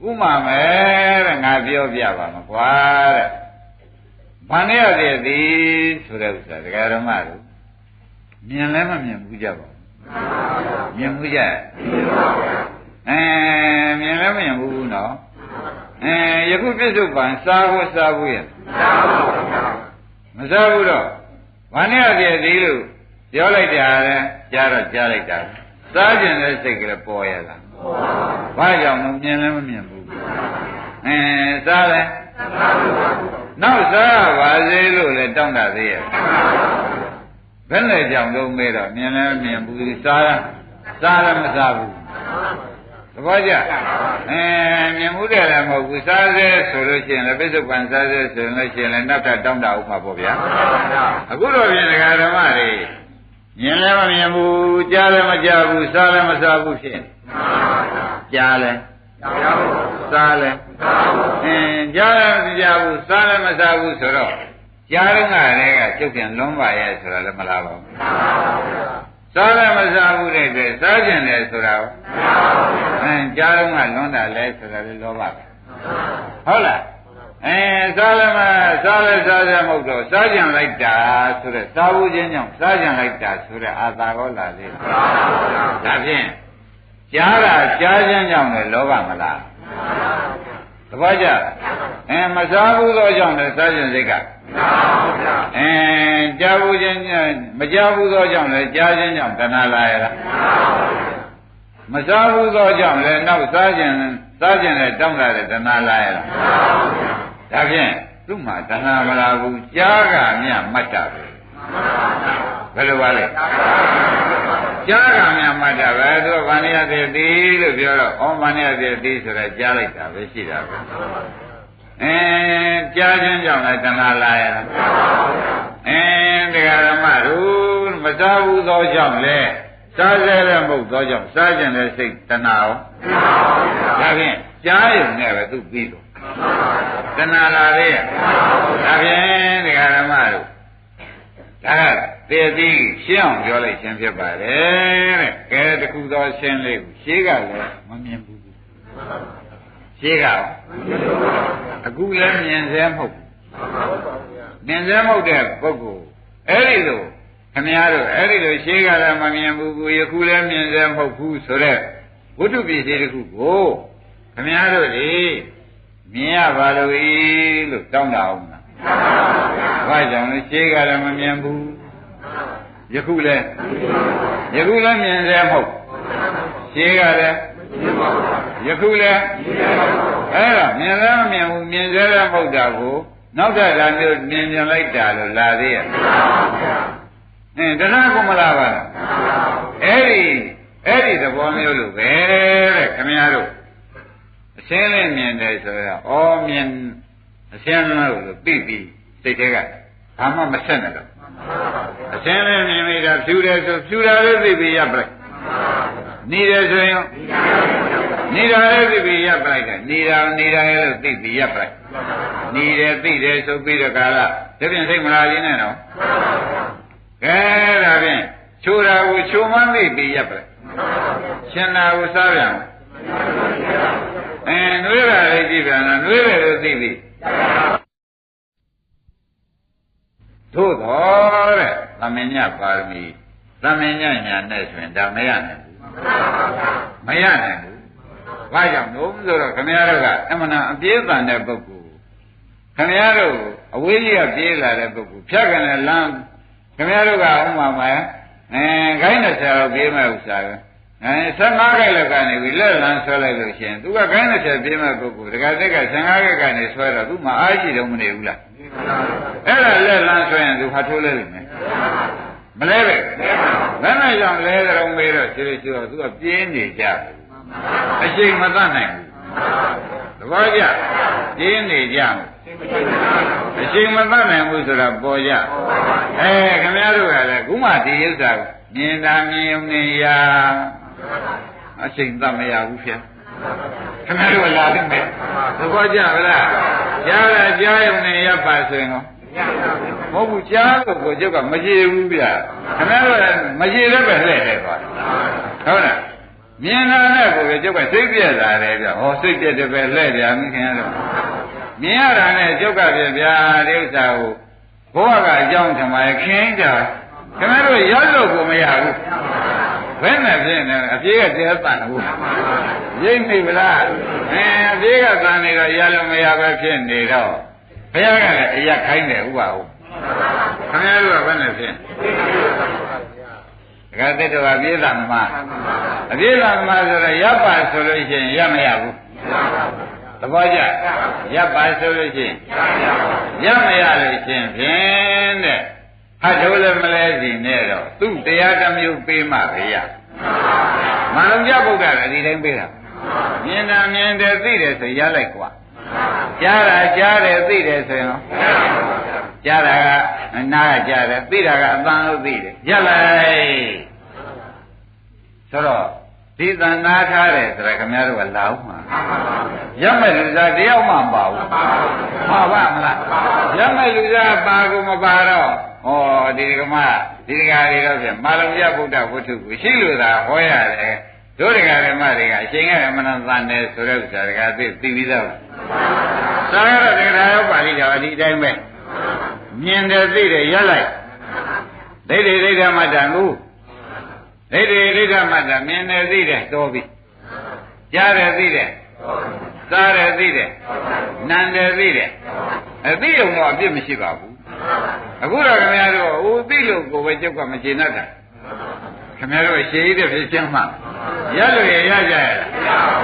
ဥမာမယ်တဲ့ငါပြောပြပါမှာကွာတဲ့ဘာနဲ့ရတဲ့သည်ဆိုတဲ့ဥစ္စာတရားဓမ္မတို့မြင်လည်းမမြင်ဘူးကြပါဘူးမြင်ဘူးကြမြင်လည်းမမြင်ဘူးနော်ယခုပြစ္ဆုတ်ပံစားဖို့ရမစားဘူးတော့ဘာနဲ့ရတဲ့ဒီလို့ပြောလိုက်တာလဲကြားလိုက်တာစားကျင်တဲ့စိတ်ကလေးပေါ်ရလားဘာကြောင့်မြင်လည်းမမြင်ဘူးစားလဲနောက်စားပါစေလို့လည်းတောင်းတသေးရဲ့ဘယ်နဲ့ကြောင့်တော့မဲတော့မြင်လည်းမြင်ဘူးစားလည်းမစားဘူးသဘောကျမြင်မှုတယ်လည်းမဟုတ်ဘူးစားစေဆိုလို့ရှိရင်လည်းပြစ္ဆုတ်ပန်စားစေဆိုလို့ရှိရင်လည်းနောက်ထပ်တောင်းတဥမှာပေါ့ဗျာအခုတော့ပြင်ဒကာဓမ္မတွေမြင်လည်းမမြင်ဘူးကြားလည်းမကြားဘူးစားလည်းမစားဘူးဖြစ်ကြားလည်းစားလည်းကြားလည်းမကြားဘူးစားလည်းမစားဘူးဆိုတော့ကြားတော့ကလည်းကကျုပ်ပြန်လွန်ပါရဲ့ဆိုတာလည်းမလားပါဘူးစားလည်းမစားဘူးတဲ့အတွက်စားကျင်တယ်ဆိုတာကြားတော့ကလွန်တာလဲဆိုတာလည်းလောဘပဲဟုတ်လားစားလည်းစားရမဟုတ်တော့စားကြံလိုက်တာဆိုတဲ့စားဘူးချင်းကြောင့်စားကြံလိုက်တာဆိုတဲ့အာသာကောလာလေးဒါဖြင့်ကြားခြင်းကြောင့်လည်းလောဘမလားသဘောကျမစားဘူးသောကြောင့်လည်းစားခြင်းစိတ်ကကြားဘူးချင်းမကြားဘူးသောကြောင့်လည်းကြားခြင်းကြောင့်တဏှာလာရလားမစားဘူးသောကြောင့်လည်းနောက်စားခြင်းနဲ့တောင်းတာတဲ့တဏှာလာရလားဒါဖြင့်သူ့မှာတဏှာမလာဘူးကြားကမြတ်မှတ်တာပဲဘယ်လိုပါလဲကြားကမြတ်မှတ်တာပဲသူကဗာဏိယသေတိလို့ပြောတော့ဩဗာဏိယသေတိဆိုတာကြားလိုက်တာပဲရှိတာပဲကြားခြင်းကြောင့်လည်းတဏှာလာရလားတရားဓမ္မတို့မစားဘူးသောကြောင့်လည်း စားကြတဲ့မဟုတ်သောကြောင့်စားကြတဲ့စိတ်တဏှာရောဒါဖြင့်ကြားရုံနဲ့ပဲသူပြီးတော့တဏှာလာလေဒါဖြင့်ဒကာဓမ္မတို့ဒါကသေသည်ရှင်းအောင်ပြောလိုက်ခြင်းဖြစ်ပါတယ်တဲ့ကဲတခုသောရှင်းလေးကိုရှင်းကလည်းမမြင်ဘူးရှင်းကအခုလည်းမြင်စေမဟုတ်မြင်စေမဟုတ်တဲ့ပုဂ္ဂိုလ်အဲ့ဒီလိုခင်ဗျားတို့အဲ့ဒီလိုရှင်းကလည်းမမြင်ဘူးယခုလည်းမြင်စေမဟုတ်ဘူးဆိုတော့ဝိတ္ထုပစ္စည်းတစ်ခုကိုခင်ဗျားတို့လေမြင်ရပါလို့ဤလို့တောင်းတာအောင်လားဘာကြောင့်လဲရှင်းကလည်းမမြင်ဘူးယခုလည်းမြင်စေမဟုတ်ရှင်းကလည်းယခုလည်းအဲ့ဒါမြင်လည်းမမြင်ဘူးမြင်စေလည်းမဟုတ်တာကိုနောက်ထပ်ဓာမျိုးမြင်လိုက်တာလို့လာသေးရဲ့တဏှာကိုမလာပါလားအဲ့ဒီသဘောမျိုးလို့ပဲတဲ့ခင်ဗျားတို့အရှင်းလေးမြင်တယ်ဆိုတော့မြင်အရှင်းလို့သိပြီးစိတ်ထဲကဘာမှမဆက်နဲ့တော့အရှင်းလေးမြင်မိတာဖြူတယ်ဆိုဖြူတာလေးသိပြီးရပ်ပလိုက်နေတယ်ဆိုရင်နေတာလေးသိပြီးရပ်ပလိုက်တယ်နေတာလေးလို့သိပြီးရပ်ပလိုက်နေတယ်သိတယ်ဆိုပြီးတော့ကာလဒါဖြင့်စိတ်မလာရင်းနဲ့တော့ကဲဒါဖြင့်ချိုးတာကိုချိုးမှန်းသိပြီးရပ်ပလိုက်ရှင်နာကိုစားပြန်နွေးတာလေးကြည့်ပြန်လားနွေးတယ်လို့သိပြီသို့တော်တဲ့သမင်ညပါရမီသမင်ညညာနဲ့ဆိုရင်ဒါမရနိုင်ဘူးမရနိုင်ဘူးဘာကြောင့်လို့ဆိုတော့ခမည်းတော်ကအမှန်အပြေးတန်တဲ့ပုဂ္ဂိုလ်ခမည်းတော်အဝေးကြီးကပြေးလာတဲ့ပုဂ္ဂိုလ်ဖြတ်ကနေလမ်းခမည်းတော်ကဥမာမှာခိုင်း20လောက်ပြေးမဲ့ဥစ္စာပဲ15ခိုက်လောက်ကနေပြီးလက်လန်းဆွဲလိုက်လို့ရှိရင်သူကခိုင်း20ပြေးမဲ့ပုဂ္ဂိုလ်တခါတက်က15ခိုက်ကနေဆွဲတော့သူမှအားရှိတော့မနေဘူးလားအဲ့ဒါလက်လန်းဆွဲရင်သူဟာထိုးလဲလိမ့်မယ်မလဲပဲဘယ်နဲ့ကြောင့်လဲကြတော့မေးတော့ရှိလို့ရှိတော့သူကပြင်းနေကြတယ်အချိန်မတတ်နိုင်ဘူးသဘောကျပြင်းနေကြအချိန်မတတ်နိုင်ဘူးဆိုတာပေါ်ကြခင်ဗျားတို့ကလည်းခုမှဒီဥစ္စာကိုမြင်တာမြင်ုံနဲ့ရအချိန်တတ်မရဘူးဖြင့်ခင်ဗျားတို့လာတယ်မယ်သဘောကျဗလားကြားတာကြားရုံနဲ့ရပါဆိုရင်မဟုတ်ဘူးကြားလို့ကိုကျုပ်ကမကြည့်ဘူးဗျခင်ဗျားတို့မကြည့်လည်းပဲလှည့်တယ်သွားဟုတ်လားမြင်တာနဲ့ကိုကျုပ်ကစိတ်ပြက်လာတယ်ဗျဟောစိတ်ပြက်တယ်ပဲလှည့်တယ်မခင်ဗျားတို့မြင်ရတာနဲ့ကျုပ်ကပြဗျာဒီဥစ္စာကိုဘဝကအကြောင်းထင်ပါရဲ့ခင်းကြခင်ဗျားတို့ရောက်လို့ကိုမရဘူးဘယ်နဲ့ဖြစ်နေအပြေးကတည်းကတန်ဘူးရိပ်မိဗလားအပြေးကတန်နေတော့ရလို့မရပဲဖြစ်နေတော့ဘုရားကလည်းအရက်ခိုင်းတယ်ဥပါဟုတ်ခင်ဗျားတို့ကဘယ်နဲ့ဖြစ်ဒကာတက်တော်အပြေးလာမှာအပြေးလာမှာဆိုတော့ရပ်ပါဆိုလို့ရှိရင်ရမရဘူးသဘောကျရပ်ပါဆိုလို့ရှိရင်ရမရလို့ရှိရင်ဖြင့်တဲ့ဟာထိုးလည်းမလဲစီနဲ့တော့သူ့တရားတစ်မျိုးပေးမှပဲရမလုံးကြဗုဒ္ဓကဒီတိုင်းပေးတာမြင်တာမြင်တယ်သိတယ်ဆိုရလိုက်ကွာကြားတာကြားတယ်သိတယ်ဆိုရင်ကြားတာကနားကကြားတယ်သိတာကအသံလို့သိတယ်ရလိုက်ဆိုတော့ဒီသံနာထားတယ်ဆိုတာခင်ဗျားတို့ကလာဦးမှာရမဲ့လူစားတယောက်မှမပါဘူးမှာပါမလားရမဲ့လူစားပါကိုမပါတော့ဒီကမဒီကတွေတော့ဖြင့်မာလုံရဗုဒ္ဓဝတ္ထုကိုရှိလို့သာဟောရတယ်တို့ဒကာဓမ္မတွေကအချိန်ကမနသန်တယ်ဆိုတဲ့ဥစ္စာဒကာသိပြီးသားသာရဒကာရောပါဠိတော်ဒီတိုင်းပဲမြင်တယ်သိတယ်ရက်လိုက်ဒိဋ္ဌိဒိဋ္ဌမတ္တကိုဒိဋ္ဌိဒိဋ္ဌမတ္တမြင်တယ်သိတယ်တော်ပြီကြားတယ်သိတယ်စားတယ်သိတယ်နားတယ်သိတယ်အသိုံတော့အပြစ်မရှိပါဘူးအခုတော့ခင်ဗျားတို့သိလို့ကိုပဲကျုပ်ကမကျေနပ်တာခင်ဗျားတို့ရှေးတဲ့ဖြစ်ချင်းမှရလို့ရကြရ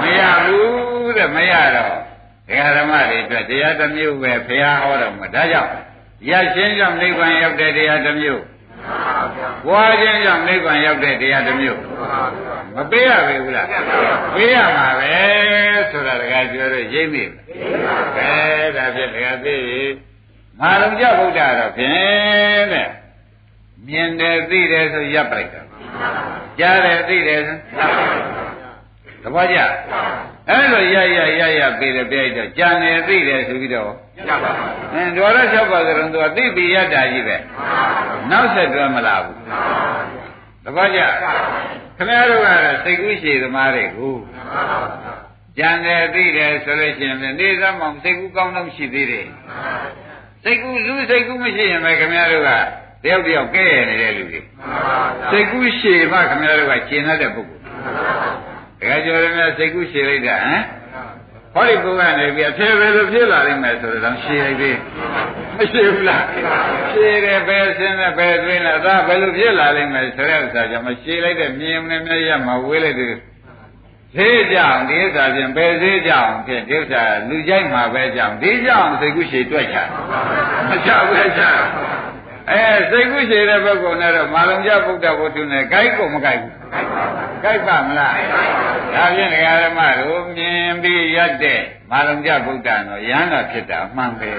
မရဘူးတဲ့မရတော့ဒကာဓမ္မတွေအတွက်တရားတစ်မျိုးပဲဘုရားဟောတော်မှာဒါကြောင့်ရရှင်းကြောင့်နိဗ္ဗာန်ရောက်တဲ့တရားတစ်မျိုးဘွားခြင်းကြောင့်နိဗ္ဗာန်ရောက်တဲ့တရားတစ်မျိုးမပေးရဘူးလားပေးရမှာပဲဆိုတာတကယ်ပြောလို့ရိပ်မိပဲဒါဖြင့်တကယ်သိငါလုံးကြဗုဒ္ဓတော့ဖြင့်တဲ့မြင်တယ်သိတယ်ဆိုရပ်ပလိုက်တာ ကြားတယ်သိတယ်သဘောကျအဲ့လိုရပေးတယ်ပြိုက်တော့ကြံတယ်သိတယ်ဆိုပြီးတော့ဒေါရ6ပါးစလုံးသူကသိပြီးရတာကြီးပဲနောက်ဆက်တွဲမလာဘူးသဘောကျခင်ဗျားတို့ကတော့စိတ်ကူးရှည်သမားတွေကိုကြံတယ်သိတယ်ဆိုလို့ရှိရင်နေသမအောင်စိတ်ကူးကောင်းတော့ရှိသေးတယ်စိတ်ကူးလူစိတ်ကူးမရှိရင်ပဲခင်ဗျားတို့ကတယောက်တယောက်ကဲရနေတဲ့လူတွေစိတ်ကူးရှည်မှခင်ဗျားတို့ကကျင်တတ်တဲ့ပုဂ္ဂိုလ်တကယ်ကြော်ရမယ်စိတ်ကူးရှည်လိုက်တာဟမ်ဟောဒီပုဂ္ဂိုလ်ကနေပြီးအဖြစ်ပဲလို့ဖြစ်လာနိုင်မယ်ဆိုတော့ရှည်လိုက်သေးမရှိဘူးလားရှည်တယ်ပဲဆင်းတယ်ပဲတွင်းတယ်ဒါဘယ်လိုဖြစ်လာနိုင်မယ်ဆိုတဲ့ဥစ္စာကြောင့်မရှည်လိုက်တဲ့မြင်နေမြဲရမှာဝေးလိုက်တဲ့ဈေးကြောင်ဒီဥစ္စာဖြင့်ဘယ်ဈေးကြောင်ဖြင့်ဒီဥစ္စာလူကြိုက်မှာပဲကြောင်ဒီကြောင်စိတ်ကူးရှည်တွက်ချမချဘူးချစိတ်ကူးရှည်တဲ့ဘက်ကနေတော့မာလုံကြဗုဒ္ဓဝတ္ထုနဲ့ကြိုက်ကိုမကြိုက်ဘူးကြိုက်ပါမလားဒါဖြင့်ဒကာဓမ္မတို့မြင်ပြီးရတဲ့မာလုံကြဗုဒ္ဓတော့ယန္တာဖြစ်တာအမှန်ပဲ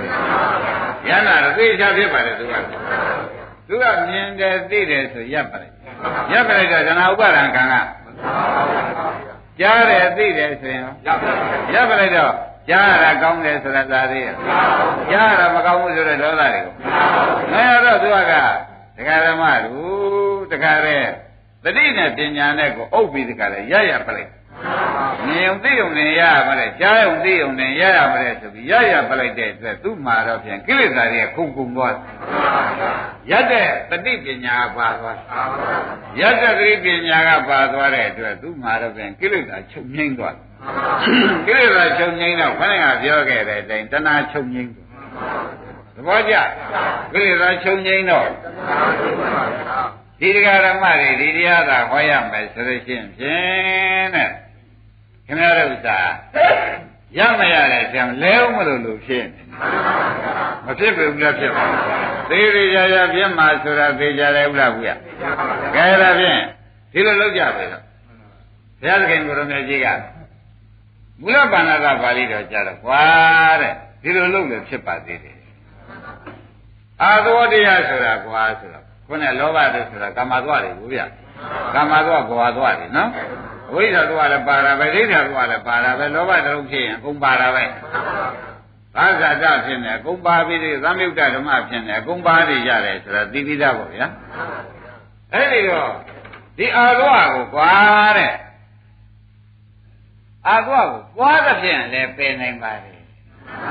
ယန္တာတော့သိချဖြစ်ပါတယ်သူကမြင်တယ်သိတယ်ဆိုရပ်ပါလိုက်တော့ဇနာဥပါဒံခံကကြားတယ်သိတယ်ဆိုရင်ရပ်ပါလိုက်တော့ကြားရတာကောင်းတယ်ဆိုတာသာသေးရဲ့ကြားရတာမကောင်းဘူးဆိုတဲ့ဒေါသတွေကိုငါရတော့သူကဒကာဓမ္မတို့တခါတဲ့တတိနဲ့ပညာနဲ့ကိုအုပ်ပြီးတခါလဲရပလိုက်မြင်ုံသိုံနဲ့ရပါလေကြားုံသိုံနဲ့ရပါလေဆိုပြီးရပလိုက်တဲ့အတွက်သူ့မှာတော့ဖြင့်ကိလေသာတွေခုန်ကုန်သွားရတဲ့တတိပညာပါသွားရတဲ့တတိပညာကပါသွားတဲ့အတွက်သူ့မှာတော့ဖြင့်ကိလေသာချုပ်ငိမ့်သွားကိလေသာချုပ်ငိမ့်တော့ခဏကပြောခဲ့တဲ့အတိုင်းတဏှာချုပ်ငိမ့်သွားသဘောကျကိလေသာချုပ်ငိမ့်တော့ဒီတရားဓမ္မတွေဒီတရားသာဟောရမယ်ဆိုလို့ရှိရင်ဖြင့်တဲ့ခင်ဗျားတို့ဥစ္စာရမရတဲ့ဆံလဲဦးမလို့ဖြစ်နေမဖြစ်ဘူးလားဖြစ်ပါသေးသေးကြရပြင်းမှာဆိုတာသိကြတယ်ဥလားဘူးရကဲဒါဖြင့်ဒီလိုလုပ်ကြပြီတော့ဘုရားသခင်ကိုယ်တော်မြတ်ကြီးကမူလပါဏာကပါဠိတော်ကြတော့ကွာတဲ့ဒီလိုလုပ်လို့ဖြစ်ပါသေးတယ်အာသောတရားဆိုတာကွာဆိုတော့ခုနကလောဘတို့ဆိုတာကာမသွားတွေကိုဗျကာမသွားဘဝသွားတွေနော်ဝိဇ္ဇာသွားလည်းပါတာပဲဒိဋ္ဌာသွားလည်းပါတာပဲလောဘတလုံးဖြစ်ရင်အကုန်ပါတာပဲဘာဇာတဖြစ်နေအကုန်ပါပြီးဒီသမယုတ်ဓမ္မဖြစ်နေအကုန်ပါနေကြတယ်ဆိုတာသိပြီးသားပေါ့ဗျာအဲ့ဒီတော့ဒီအာသွားကိုကွာတဲ့အာသွားကိုပွားသဖြင့်လည်းပယ်နိုင်ပါတယ်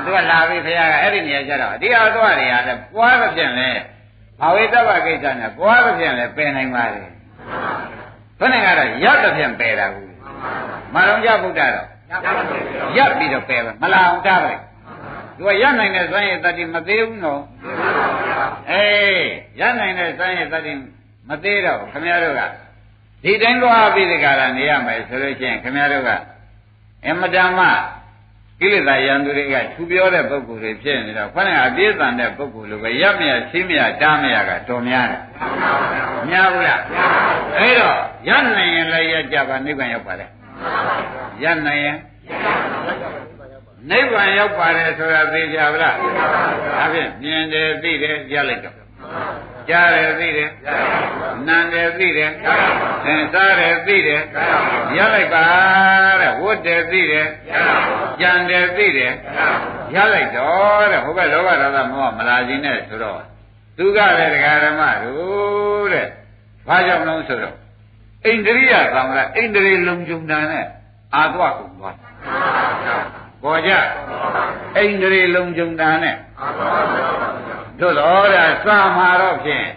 သူကလာပြီခင်ဗျားကအဲ့ဒီနေရာကျတော့ဒီအာသွားတွေကလည်းပွားသဖြင့်လည်းအဝိတ္တဝကိစ္စနဲ့ပွားသဖြင့်လည်းပယ်နိုင်ပါတယ်ဘယ်နဲ့ကတော့ရပ်သဖြင့်ပယ်တာဘူးမာလုံကြဗုဒ္ဓတော့ရပ်ပြီးတော့ပယ်ပဲမလာအောင်တားပဲသူကရပ်နိုင်တဲ့ဇန်ရဲ့တတိမသေးဘူးနော်အေးရပ်နိုင်တဲ့ဇန်ရဲ့တတိမသေးတော့ခင်ဗျားတို့ကဒီတိုင်းသွားပြီးဒီကရနေရမယ်ဆိုလို့ရှိရင်ခင်ဗျားတို့ကအမတန်မှကိလေသာရန်သူတွေကသူပြောတဲ့ပုဂ္ဂိုလ်တွေဖြစ်နေတော့ခொနဲ့အပြည့်အစုံတဲ့ပုဂ္ဂိုလ်လိုပဲရပ်မရရှိမရတားမရကတော်များတယ်များဘူးလားအဲ့တော့ရပ်နိုင်ရင်လည်းရကြပါနိဗ္ဗာန်ရောက်ပါလေရပ်နိုင်ရင်နိဗ္ဗာန်ရောက်ပါတယ်ဆိုတာသိကြပါလားဒါဖြင့်မြင်တယ်သိတယ်ကြားလိုက်တော့ကြားတယ်သိတယ်နားတယ်သိတယ်သင်စားတယ်သိတယ်ရလိုက်ပါတဲ့ဝတ်တယ်သိတယ်ကြံတယ်သိတယ်ရလိုက်တော့တဲ့ဟိုဘက်လောဘဒေါသမောဟမလာခြင်းနဲ့ဆိုတော့သူကလည်းတရားဓမ္မတို့တဲ့ဘာကြောင့်လဲဆိုတော့ဣန္ဒြိယသံဃာဣန္ဒြေလုံခြုံတာနဲ့အာသွားကုန်သွားပေါ်ကြဣန္ဒြေလုံခြုံတာနဲ့တို့တော့ဒါစာမှာတော့ဖြင့်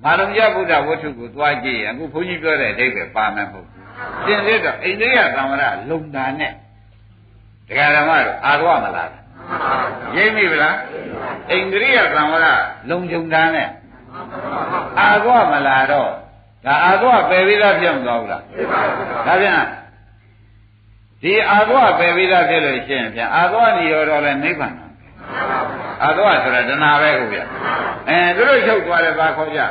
မာလုံကြဗုဒ္ဓဝတ္ထုကိုသွားကြည့်ရင်အခုဘုန်းကြီးပြောတဲ့အဓိပ္ပာယ်ပါမယ်မဟုတ်ဘူးသင်သေးတော့ဣန္ဒြိယသံဃာလုံတာနဲ့တရားဓမ္မတို့အာသွားမလားရိပ်မိဗလားဣန္ဒြိယသံဃာလုံခြုံတာနဲ့အာသွားမလားတော့ဒါအာသွားပယ်ပြီးသားဖြစ်မသွားဘူးလားဒါပြန်ဒီအာသွားပယ်ပြီးသားဖြစ်လို့ရှိရင်ပြန်အာသွားနေရောတော့လဲနိဗ္ဗာန်အာသွားဆိုတာတဏှာပဲဟုတ်ဗျသူတို့ချုပ်သွားတယ်ဘာခေါ်ကြ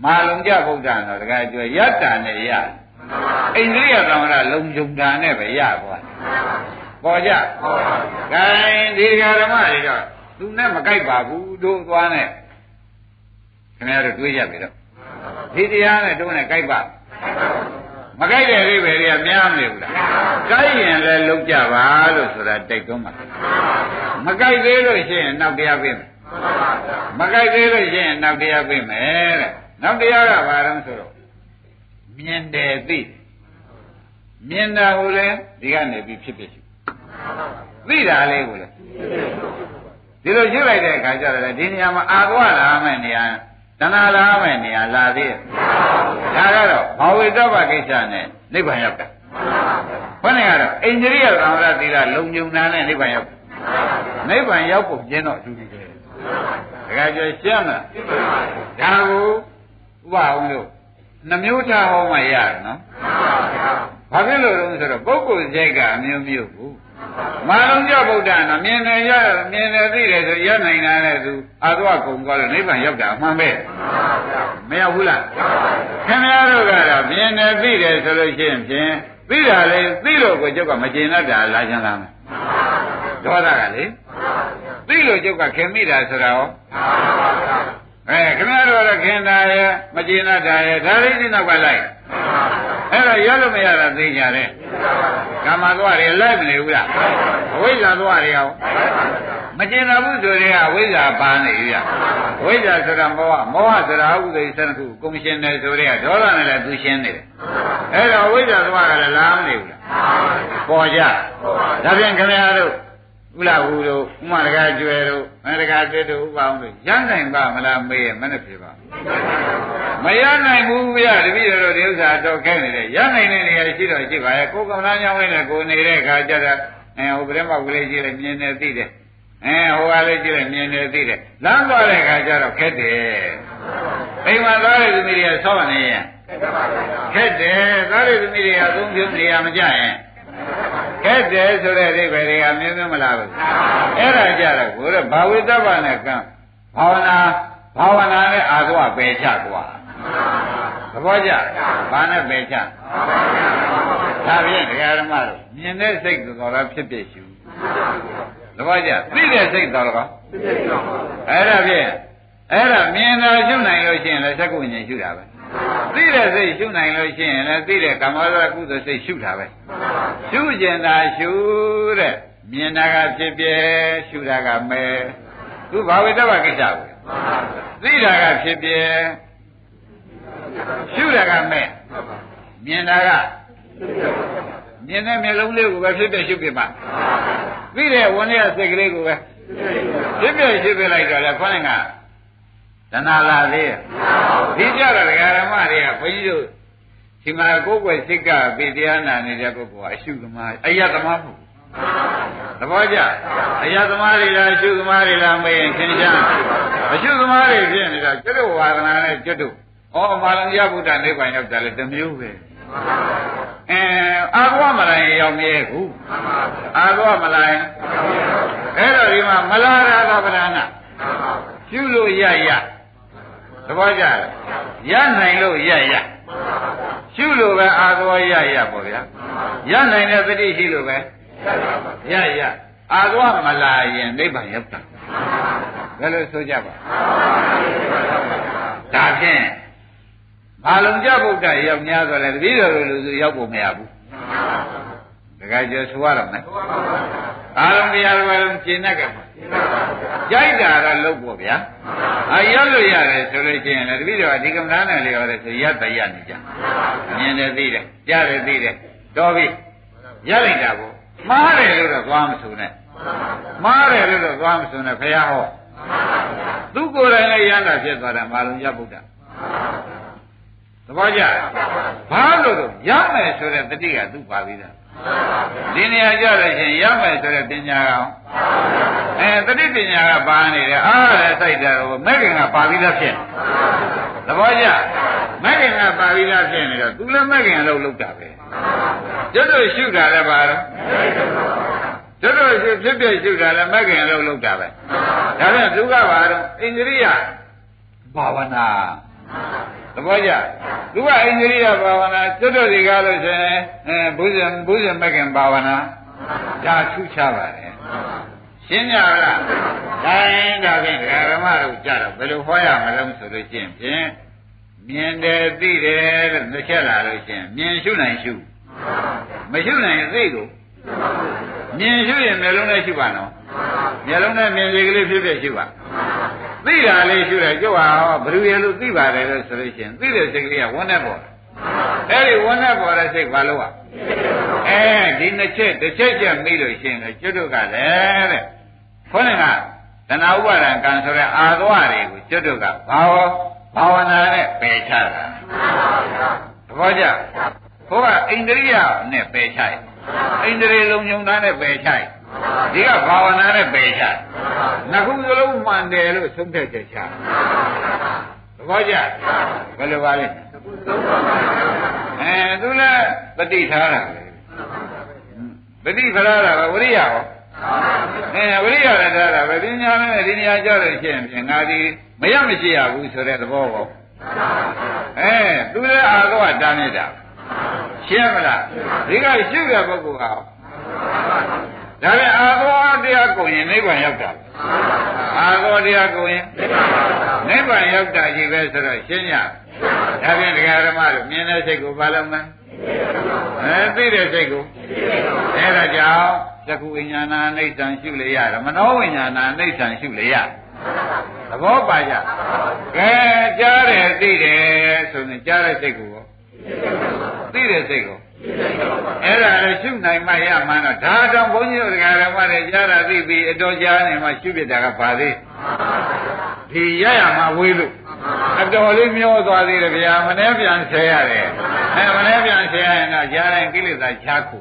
မာလုံကြဗုဒ္ဓတော့တကယ်ကျွယတ္တာနဲ့ရဣန္ဒြိယသံဃာလုံခြုံတာနဲ့ပဲရသွားပေါ်ကြခိုင်းဒီဃာဓမ္မတွေတော့သူနဲ့မကြိုက်ပါဘူးတို့သွားနဲ့ခင်ဗျားတို့တွေးရပြီတော့ ဒီတရားနဲ့တို့နဲ့ကြိုက်ပါမကြိုက်တဲ့အိဗယ်တွေကများမနေဘူးလားကြိုက်ရင်လည်းလုံးကြပါလို့ဆိုတာတိုက်တွန်းပါမကြိုက်သေးလို့ရှိရင်နောက်တရားပြင်မကြိုက်သေးလို့ရှိရင်နောက်တရားပြင်မယ်တဲ့နောက်တရားကဘာလဲဆိုတော့မြင်တယ်သိမြင်တာကိုလည်းဒီကနေပြီးဖြစ်ဖြစ်ရှိသိတာလေးကိုလည်းဒီလိုရှင်းလိုက်တဲ့အခါကျတော့ဒီနေရာမှာအာသွားလာမယ်နေရာတဏှာလာမယ်နေရာလာသေးတယ်ဒါကတော့ဘာဝိတ္တပကိစ္စနဲ့နိဗ္ဗာန်ရောက်တာဘယ်နဲ့ကတော့အိန္ဒြိယသံဃာသီလလုံညုံနာနဲ့နိဗ္ဗာန်ရောက်နိဗ္ဗာန်ရောက်ဖို့ကျင်းတော့အတူတူပဲဒါကြကြရှင်းမလားဒါကိုဥပအောင်လို့နှမျိုးထားဟောမှရတယ်နော်ဘာဖြစ်လို့လဲဆိုတော့ပုဂ္ဂိုလ်စိတ်ကအမျိုးမျိုးဘူးမာလုံးကြဗုဒ္ဓနော်မြင်တယ်ရမြင်တယ်သိတယ်ဆိုရနိုင်တာနဲ့သူအာသဝကုံကောလို့နိဗ္ဗာန်ရောက်တာအမှန်ပဲမရောက်ဘူးလားခင်ဗျားတို့ကတော့မြင်တယ်သိတယ်ဆိုလို့ရှိရင်ဖြင့်သိတာလေသိလို့ကိုကျုပ်ကမကျေနပ်တာလာချင်လားမယ်ဒေါသကလေသိလို့ကျုပ်ကခင်မိတာဆိုတာရောခင်ဗျားတို့ကတော့ခင်တာရဲ့မကျေနပ်တာရဲ့ဒါလေးဒီနောက်ကလိုက်အဲ့တော့ရလို့မရတာသိကြတယ်ကာမသွားတွေလိုက်မနေဘူးလားအဝိဇ္ဇာသွားတွေရောမကျင်တာဘူးဆိုရင်အဝိဇ္ဇာပါနေပြီအဝိဇ္ဇာဆိုတာမောဟမောဟဆိုတာဥဒိသခုကုံရှင်တယ်ဆိုတဲ့ဒေါသနဲ့လည်းသူရှင်းနေတယ်အဲ့တော့အဝိဇ္ဇာသွားကလည်းလာမနေဘူးလားပေါ်ကြဒါဖြင့်ခင်ဗျားတို့ဥလာဘူးတို့ဥမတကာကျွဲတို့မတကာတက်တို့ဥပအောင်တို့ရနိုင်ပါမလားမေးရမနဲ့ဖြစ်ပါမရနိုင်ဘူးဗျာတပည့်တော်ဒီဥစ္စာတော့ခဲနေတယ်ရနိုင်တဲ့နေရာရှိတော့ရှိပါရဲ့ကိုယ်ကမ္ဘာကြောင်းလေးနဲ့ကိုယ်နေတဲ့အခါကျတော့ဟိုပြမကလေးကြီးလည်းမြင်နေသိတယ်ဟိုကလေးကြီးလည်းမြင်နေသိတယ်လမ်းသွားတဲ့အခါကျတော့ခက်တယ်အိမ်မှာသွားတဲ့သူတွေကဆောက်နေရင်ခက်တယ်သွားတဲ့သူတွေကသုံးပြုနေရမကြရင်ခက်တယ်ဆိုတဲ့အိဗယ်တွေကမြင်မလားဘူးအဲ့ဒါကြတော့ကိုယ်ကဘာဝိတ္တပနဲ့ကံဘာဝနာနဲ့အာသဝပယ်ချကွာသဘောကျဘာနဲ့ပယ်ချဒါဖြင့်ဒကာဓမ္မတို့မြင်တဲ့စိတ်တော်လားဖြစ်ဖြစ်ရှုသဘောကျသိတဲ့စိတ်တော်လားအဲ့ဒါဖြင့်အဲ့ဒါမြင်တာရှုနိုင်လို့ရှိရင်လည်းသက္ကုဉ္ဉ္ရှုတာပဲသိတဲ့စိတ်ရှုနိုင်လို့ရှိရင်လည်းသိတဲ့ကာမဝဇ္ဇကုသိုလ်စိတ်ရှုတာပဲရှုကျင်တာရှုတဲ့မြင်တာကဖြစ်ဖြစ်ရှုတာကမဲသူဘာဝိတ္တဝကိစ္စကိုသိတာကဖြစ်ဖြစ်ရှုတာကမဲ့မြင်တာကမြင်တဲ့မျက်လုံးလေးကိုပဲဖြစ်ဖြစ်ရှုပြပါသိတဲ့ဝင်ရစိတ်ကလေးကိုပဲဖြစ်ဖြစ်ရှုပြလိုက်တော့လေခေါင်းကတဏှာလာသေးဒီကြတော့ဒကာဓမ္မတွေကဘုန်းကြီးတို့ဒီမှာကိုယ်ွယ်စိတ်ကပေတရားနာနေတဲ့ပုဂ္ဂိုလ်ကအရှုသမားအယတ္တမဟုတ်သဘောကျအယတ္တမတွေလားအရှုသမားတွေလားမေးရင်သင်ကြားအရှုသမားတွေဖြစ်နေတာကျွတ်တို့ဝါဒနာနဲ့ကျွတ်တို့ဩမာလံရဗုဒ္ဓနိဗ္ဗာန်ရောက်တယ်လေတစ်မျိုးပဲအာဘောမလိုက်ရောက်မြဲဘူးအာဘောမလိုက်အဲ့တော့ဒီမှာမလာရသဗ္ဗဒါနရှုလို့ရသဘောကျရနိုင်လို့ရရှုလို့ပဲအာသောရပေါ့ဗျာရနိုင်တဲ့သတိရှိလို့ပဲရအာသောမလာရင်နိဗ္ဗာန်ရောက်တာဘယ်လိုဆိုကြပါဒါဖြင့်ဘာလုံကြဗုဒ္ဓရောက်များဆိုလဲတပည့်တော်လူစုရောက်ဖို့မရဘူးတခါကျဆိုရတော့မယ်အာလုံတရားတော်လုံးရှင်းတတ်ကြပါကြိုက်တာတော့လုပ်ဖို့ဗျာရောက်လို့ရတယ်ဆိုလို့ရှိရင်လည်းတပည့်တော်ဒီကမ္ဘာနဲ့လျော်တယ်ဆိုရနေကြမြင်တယ်သိတယ်ကြားတယ်သိတယ်တော်ပြီရလိုက်တာကိုမှားတယ်လို့တော့သွားမဆိုနဲ့မှားတယ်လို့တော့သွားမဆိုနဲ့ဘုရားဟောသူကိုယ်တိုင်လည်းရဟန္တာဖြစ်သွားတယ်မာလုံရဗုဒ္ဓသဘောကျဘာလို့တော့ရမယ်ဆိုတဲ့တတိကသူ့ပါပြီးသားဒီနေရာကြလို့ရှိရင်ရမယ်ဆိုတဲ့ပညာကောင်တတိပညာကပါနေတယ်အားလည်းစိုက်တယ်ဟိုမဲ့ခင်ကပါပြီးသားဖြစ်သဘောကျမဲ့ခင်ကပါပြီးသားဖြစ်နေတော့သူလည်းမဲ့ခင်အလုပ်လုပ်တာပဲကျွတ်တို့ရှုတာလည်းပါတော့ကျွတ်တို့ဖြစ်ဖြစ်ရှုတာလည်းမဲ့ခင်အလုပ်လုပ်တာပဲဒါပြန်သူကပါတော့ဣန္ဒြိယဘာဝနာသဘောကျသူကဣန္ဒြိယဘာဝနာကျွတ်တို့ဒီကားလို့ဆိုရင်ဘုဇင်မဲ့ခင်ဘာဝနာဒါထူးခြားပါတယ်ရှင်းကြလားဒါဖြင့်ဓမ္မတို့ကြတော့ဘယ်လိုဟောရမလဲဆိုလို့ရှိရင်ဖြင့် မြင်တယ်သိတယ်လို့နှစ်ချက်လာလို့ရှင်မြင်ရှုနိုင်ရှုမရှုနိုင်ရင်သိကိုမြင်ရှုရင်မျက်လုံးနဲ့ရှုပါနော်မျက်လုံးနဲ့မြင်စီကလေးဖြစ်ဖြစ်ရှုပါသိတာလေးရှုတယ်ကြွဟာဘယ်လိုရလို့သိပါတယ်လို့ဆိုလို့ရှင်သိတဲ့စိတ်ကလေးကဝန်းနဲ့ပေါ်အဲ့ဒီဝန်းနဲ့ပေါ်တဲ့စိတ်ဘာလို့ ဒီနှစ်ချက်တစ်ချက်ချက်မိလို့ရှိရင်ကျွတ်တို့ကလည်းတဲ့ခေါင်းကသနာဥပါဒံကံဆိုတဲ့အာသဝတွေကိုကျွတ်တို့ကဘာဝနာနဲ့ပယ်ချတာသဘောကျဘုရားအိန္ဒြိယနဲ့ပယ်ချတယ်အိန္ဒြေလုံးညုံသားနဲ့ပယ်ချတယ်ဒီကဘာဝနာနဲ့ပယ်ချတယ်နှစ်ခုစလုံးမှန်တယ်လို့သုံးဖြတ်ချက်ချတယ်သဘောကျဘယ်လိုပါလဲသူလည်းပฏิထားတာပဲပฏิဖလားတာပဲဝိရိယရောဝိရိယလည်းထားတာပဲပညာနဲ့ဒီနေရာကြောက်လို့ရှိရင်ဖြင့်ငါဒီမရမရှိရဘူးဆိုတဲ့သဘောပေါ့သူလည်းအာသောတားနေတာရှင်းမလားဒီကရှုတဲ့ပုဂ္ဂိုလ်ဟာဒါလည်းအာသောတရားကိုရင်နိဗ္ဗာန်ရောက်တာအာသောတရားကိုရင်နိဗ္ဗာန်ရောက်တာကြီးပဲဆိုတော့ရှင်းရဒါဖြင့်တရားဓမ္မတို့မြင်တဲ့စိတ်ကိုဘာလို့မသိတဲ့စိတ်ကိုအဲ့ဒါကြောင့်သက္ကုဝိညာဏအိဋ္ဌံရှုလေရတယ်မနောဝိညာဏအိဋ္ဌံရှုလေရသဘောပါကြကဲကြားတယ်သိတယ်ဆိုရင်ကြားတဲ့စိတ်ကိုသိတဲ့စိတ်ကိုအဲ့ဒါလည်းရှုနိုင်မှရမှန်းတော့ဒါတော့ဘုန်းကြီးတို့တရားဓမ္မတွေကြားတာသိပြီးအတော်ကြားနေမှရှုပြတာကပါသေးဒီရရမှာဝေးလို့အတော်လေးမျောသွားသေးတယ်ဗျာမနှဲပြန်ဆဲရတယ်မနှဲပြန်ဆဲရရင်တော့ကြားတိုင်းကိလေသာချားခု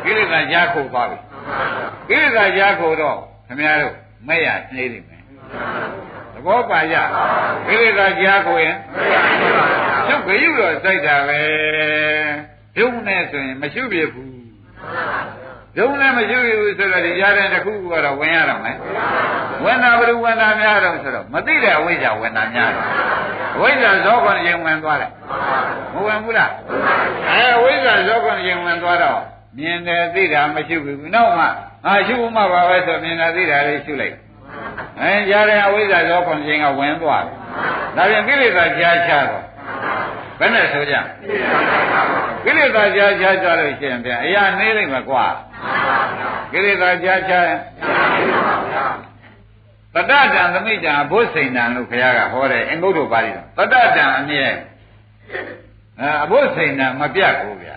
ကိလေသာချားခုသွားပြီကိလေသာချားခုတော့ခင်ဗျားတို့မဲ့ရနှေးနေမယ်သဘောပါကြကိလေသာချားခုရင်ကျုပ်ခရုတော့စိုက်တာပဲဒုံနဲ့ဆိုရင်မရှုပြဘူးဒုံနဲ့မရှုပြဘူးဆိုတော့ဒီကြားတဲ့တစ်ခုကတော့ဝင်ရတော့မယ်ဝင်တာဘယ်လိုဝင်တာများတော့ဆိုတော့မသိတဲ့အဝိဇ္ဇာဝင်တာများတယ်ဝိဇ္ဇာဇောခွန်ရင်ဝင်သွားတယ်မဝင်ဘူးလားဝိဇ္ဇာဇောခွန်ရင်ဝင်သွားတော့မြင်တယ်သိတာမရှုဘူးနောက်မှငါရှုမှပါပဲဆိုမြင်တာသိတာလေးရှုလိုက်ကြားတဲ့အဝိဇ္ဇာဇောခွန်ရင်ကဝင်သွားတယ်ဒါပြန်ကိလေသာကြားချတော့ဘယ်နဲ့ဆိုကြကိလေသာကြားချကြလို့ရှိရင်ပြန်အရာနေလိမ့်မယ်ကွာကိလေသာကြားချရင်တတ္တတံသမိတံအဘုစိန်တံလို့ခရားကဟောတယ်အင်္ဂုတ္တပါဠိတော်တတ္တတံအမြဲအဘုစိန်တံမပြတ်ဘူးဗျာ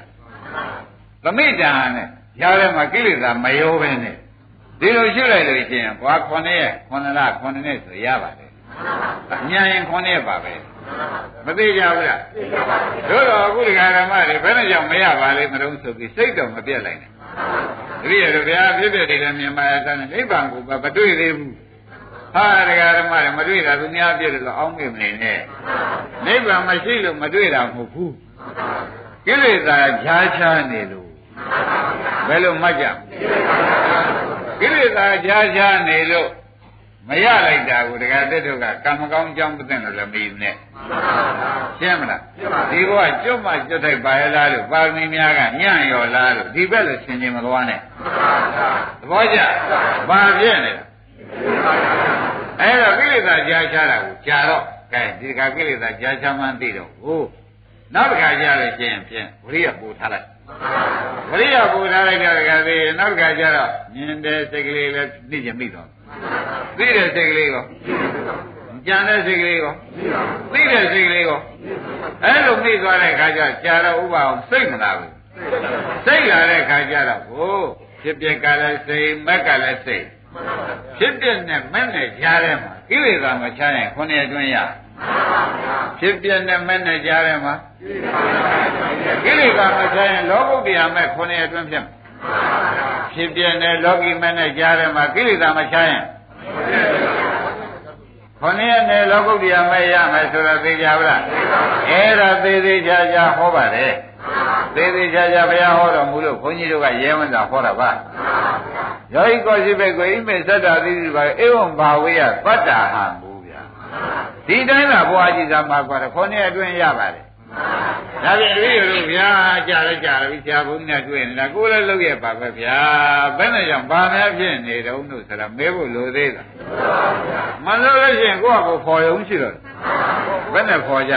သမိတံနဲ့ရားထဲမှာကိလေသာမရောပဲနဲ့ဒီလိုရှုလိုက်လို့ရှိရင်ကွာ9ရက်9လ9နှစ်ဆိုရပါတယ်ညံရင်9ရက်ပါပဲမသိကြဘူးလားတို့တော့အခုဒီဃာရမတွေဘယ်နဲ့ကြောင့်မရပါလိမ့်မလို့ဆိုပြီးစိတ်တော့မပြတ်လိုက်နဲ့တပည့်တို့ဗျာဖြစ်ဖြစ်တွေလည်းမြင်ပါရတဲ့နိဗ္ဗာန်ကိုမတွေ့သေးဘူးဟာဒီဃာရမတွေမတွေ့တာသူများပြည့်လို့အောင်းမိမနေနဲ့နိဗ္ဗာန်မရှိလို့မတွေ့တာမဟုတ်ဘူးကိလေသာဈာချနေလို့ဘယ်လိုမှတ်ကြကိလေသာဈာချနေလို့မရလိုက်တာကိုတကယ်တက်တို့ကကံမကောင်းကြောင်းမသိလို့လည်းမယူနဲ့ရှင်းမလားဒီဘကကျွတ်မှကျွတ်ထိုက်ပါရလားလို့ပါရမီများကညံ့ရော်လားလို့ဒီဘက်လည်းဆင်ခြင်မသွားနဲ့သဘောကျဘာပြည့်နေတာအဲ့တော့ကိလေသာကြားချတာကိုကြာတော့ကဲဒီကကိလေသာကြားချမှန်းသိတော့ဟိုနောက်တစ်ခါကြားလို့ရှိရင်ဖြင့်ဝိရိယပူထားလိုက်ဝိရိယပူထားလိုက်တဲ့အခါသေးနောက်တစ်ခါကျတော့မြင်တဲ့စိတ်ကလေးလည်းသိချင်မိတော့သိတဲ့စိတ်ကလေးကိုကြံတဲ့စိတ်ကလေးကိုသိတဲ့စိတ်ကလေးကိုအဲ့လိုသိသွားတဲ့အခါကျကြာတော့ဥပအောင်စိတ်မလာဘူးစိတ်လာတဲ့အခါကျတော့ဟိုဖြစ်ပြက်ကလည်းစိတ်မက်ကလည်းစိတ်ဖြစ်ပြက်နဲ့မက်နဲ့ကြားထဲမှာကိလေသာမချရင်9ရက်အတွင်းရဖြစ်ပြက်နဲ့မက်နဲ့ကြားထဲမှာကိလေသာမချရင်လောကုတ္တရာမဲ့9ရက်အတွင်းဖြစ်ဖြစ်ပြက်နဲ့လောကီမက်နဲ့ကြားထဲမှာကိလေသာမချရင်9ရက်နဲ့လောကုတ္တရာမဲ့ရမယ်ဆိုတော့သိကြပါလားအဲ့ဒါသေးသေးချာချာဟောပါတယ်သေးသေးချာချာဘုရားဟောတော်မူလို့ဘုန်းကြီးတို့ကရဲမသာဟောတာပါယောဂီကောရှိဘက်ကိုဣမေသတ္တသီတိပါဧဝံဘာဝေယသတ္တာဟံဘူးဗျာဒီတိုင်းသာဘုရားကြီးသာမှာကွာ9ရက်အတွင်းရပါတယ်ဒါပြန်တွေ့ရလို့ဗျာကြားလဲကြားပြီဆရာဘုန်းကြီးနဲ့တွေ့နေတာကိုယ်လည်းလုပ်ရပါပဲဗျာဘယ်နဲ့ကြောင့်ဘာများဖြစ်နေတုံးလို့ဆိုတာမဲဖို့လိုသေးတာမလို့လို့ရှိရင်ကိုယ့်ဟာကိုယ်ခေါ်ရုံရှိတော့ ဘယ်နဲ့ခေါ်ကြ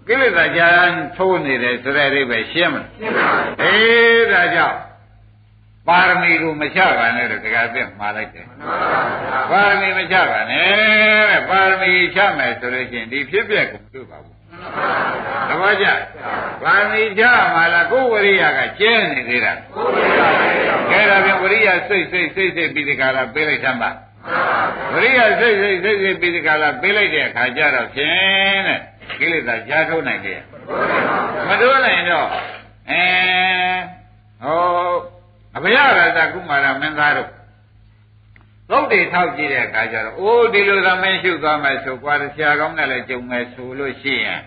ကိလေသာကြာထိုးနေတယ်ဆိုတဲ့အိဗယ်ရှင်းမလားရှင်းပါဘူးအေးဒါကြောင့်ပါရမီကိုမချပါနဲ့တော့တခါပြမှားလိုက်တယ်ပါရမီမချပါနဲ့တဲ့ပါရမီချမယ်ဆိုလို့ရှိရင်ဒီဖြစ်ပျက်ကိုမတွေ့ပါဘူးသဘောကျပါရမီချမှာလားကိုယ်ဝရိယကကျဲနေသေးတာကဲဒါပြန်ဝရိယစိတ်ပြီးဒီကလာပေးလိုက်သမ်းပါဝရိယစိတ်ပြီးဒီကလာပေးလိုက်တဲ့အခါကျတော့ဖြင့်တဲ့ကိလေသာကြားထုတ်နိုင်တယ်မတိုးနိုင်တော့အဘယရတကုမာရမင်းသားတို့သုတ်တွေထောက်ကြည့်တဲ့အခါကျတော့အိုးဒီလိုသမင်းရှုသွားမယ်ဆိုကွာဆရာကောင်းနဲ့လည်းကြုံမယ်ဆိုလို့ရှိရင်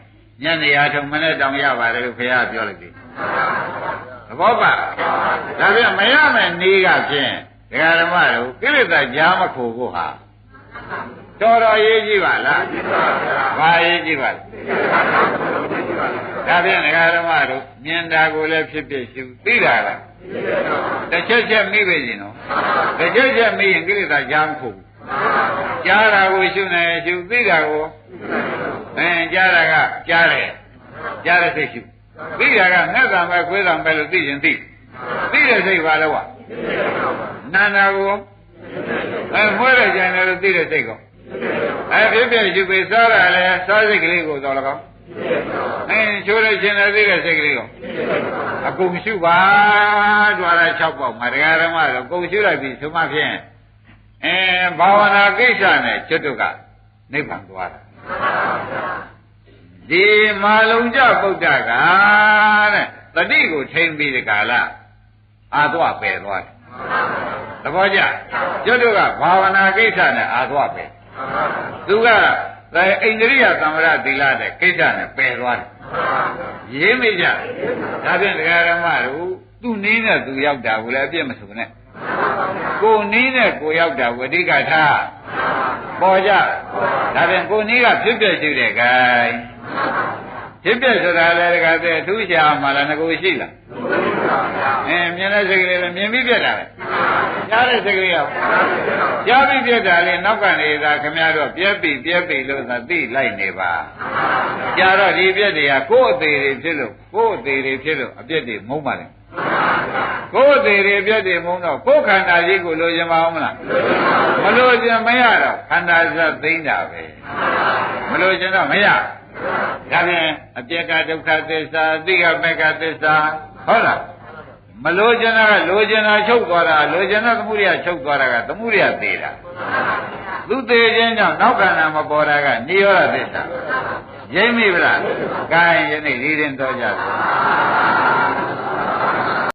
ညနေရာထုံမနဲ့တောင်ရပါတယ်လို့ခင်ဗျားပြောလိုက်ပြီသဘောပါဒါပြန်မရမယ်နေကဖြင့်ဒကာဓမ္မတို့ကိလေသာကြားမခိုဖို့ဟာတော်တော်ရေးကြည့်ပါလားဘာရေးကြည့်ပါလဲဒါပြန်ဒကာဓမ္မတို့မြင်တာကိုလည်းဖြစ်ဖြစ်ရှုသိတာလားတစ်ချက်မိပဲရှင်နော်တစ်ချက်မိရင်ကိလေသာကြားမခိုဘူးကြားတာကိုရှုနေရှုသိတာကိုကြားတာကကြားတယ်ကြားတဲ့စိတ်ရှုသိတာကငှက်တာပဲခွေးတာပဲလို့သိရင်သိတဲ့စိတ်ပါလို့ကနာနာကိုမွေးတဲ့ကြံတယ်လို့သိတဲ့စိတ်ကောဖြစ်ဖြစ်ရှုပေစားတာလဲစားစိတ်ကလေးကိုတော့လကောချိုးလို့ရှင်တယ်သိတဲ့စိတ်ကလေးကိုအကုန်ရှုပါကြွားတာ6ပေါက်မှာတရားဓမ္မတော့ကုန်ရှုလိုက်ပြီဆိုမှဖြင့်ဘာဝနာကိစ္စနဲ့ကျွတ်တုကနိဗ္ဗာန်သွားတာဒီမာလုံကြဗုဒ္ဓကတဲ့တတိကိုထိမ့်ပြီးဒီကာလအာသွားပယ်သွားတယ်သဘောကျကျွတ်တုကဘာဝနာကိစ္စနဲ့အာသွားပယ်သူကဣန္ဒြိယသံဝရသီလတဲ့ကိစ္စနဲ့ပယ်သွားတယ်ရေးမိကြဒါဖြင့်ဒကာဓမ္မတို့သူ့နည်းနဲ့သူရောက်တာကိုလည်းအပြစ်မဆိုနဲ့ကိုနည်းနဲ့ကိုရောက်တာဝိတိကထားပေါ်ကြဒါဖြင့်ကိုနည်းကဖြစ်ပြရှိတဲ့ gain ဖြစ်ပြဆိုတာလည်းဒကာတဲ့အထူးရှာမှလားငကိုရှိလားမြင်တဲ့စိတ်ကလေးလည်းမြင်ပြီးပြတ်တာပဲကြားတဲ့စိတ်ကလေးရောကြားပြီးပြတ်တာလေနောက်ကနေသာခမရတော့ပြက်ပြီလို့သာသိလိုက်နေပါကြားတော့ဒီပြက်တွေကကိုယ်အသေးတွေဖြစ်လို့အပြက်တွေမုန်းပါလေကိုယ်အသေးတွေအပြက်တွေမုန်းတော့ကိုယ်ခန္ဓာကြီးကိုလိုချင်ပါအောင်မလားမလိုချင်မရတော့ခန္ဓာစသိမ့်တာပဲမလိုချင်တော့မရဒါဖြင့်အပြက်ကဒုက္ခသစ္စာအသိကမက္ခသစ္စာဟုတ်လားမလိုချင်တာကလိုချင်တာချုပ်သွားတာလိုချင်တဲ့သမှုရိယချုပ်သွားတာကသမှုရိယသေးတာသူသေးခြင်းကြောင့်နောက်ခန္ဓာမပေါ်တာကနိရောဓသစ္စာရိမ့်မိဗလား gain ယနေ့ဒီရင်တော့ကြတယ်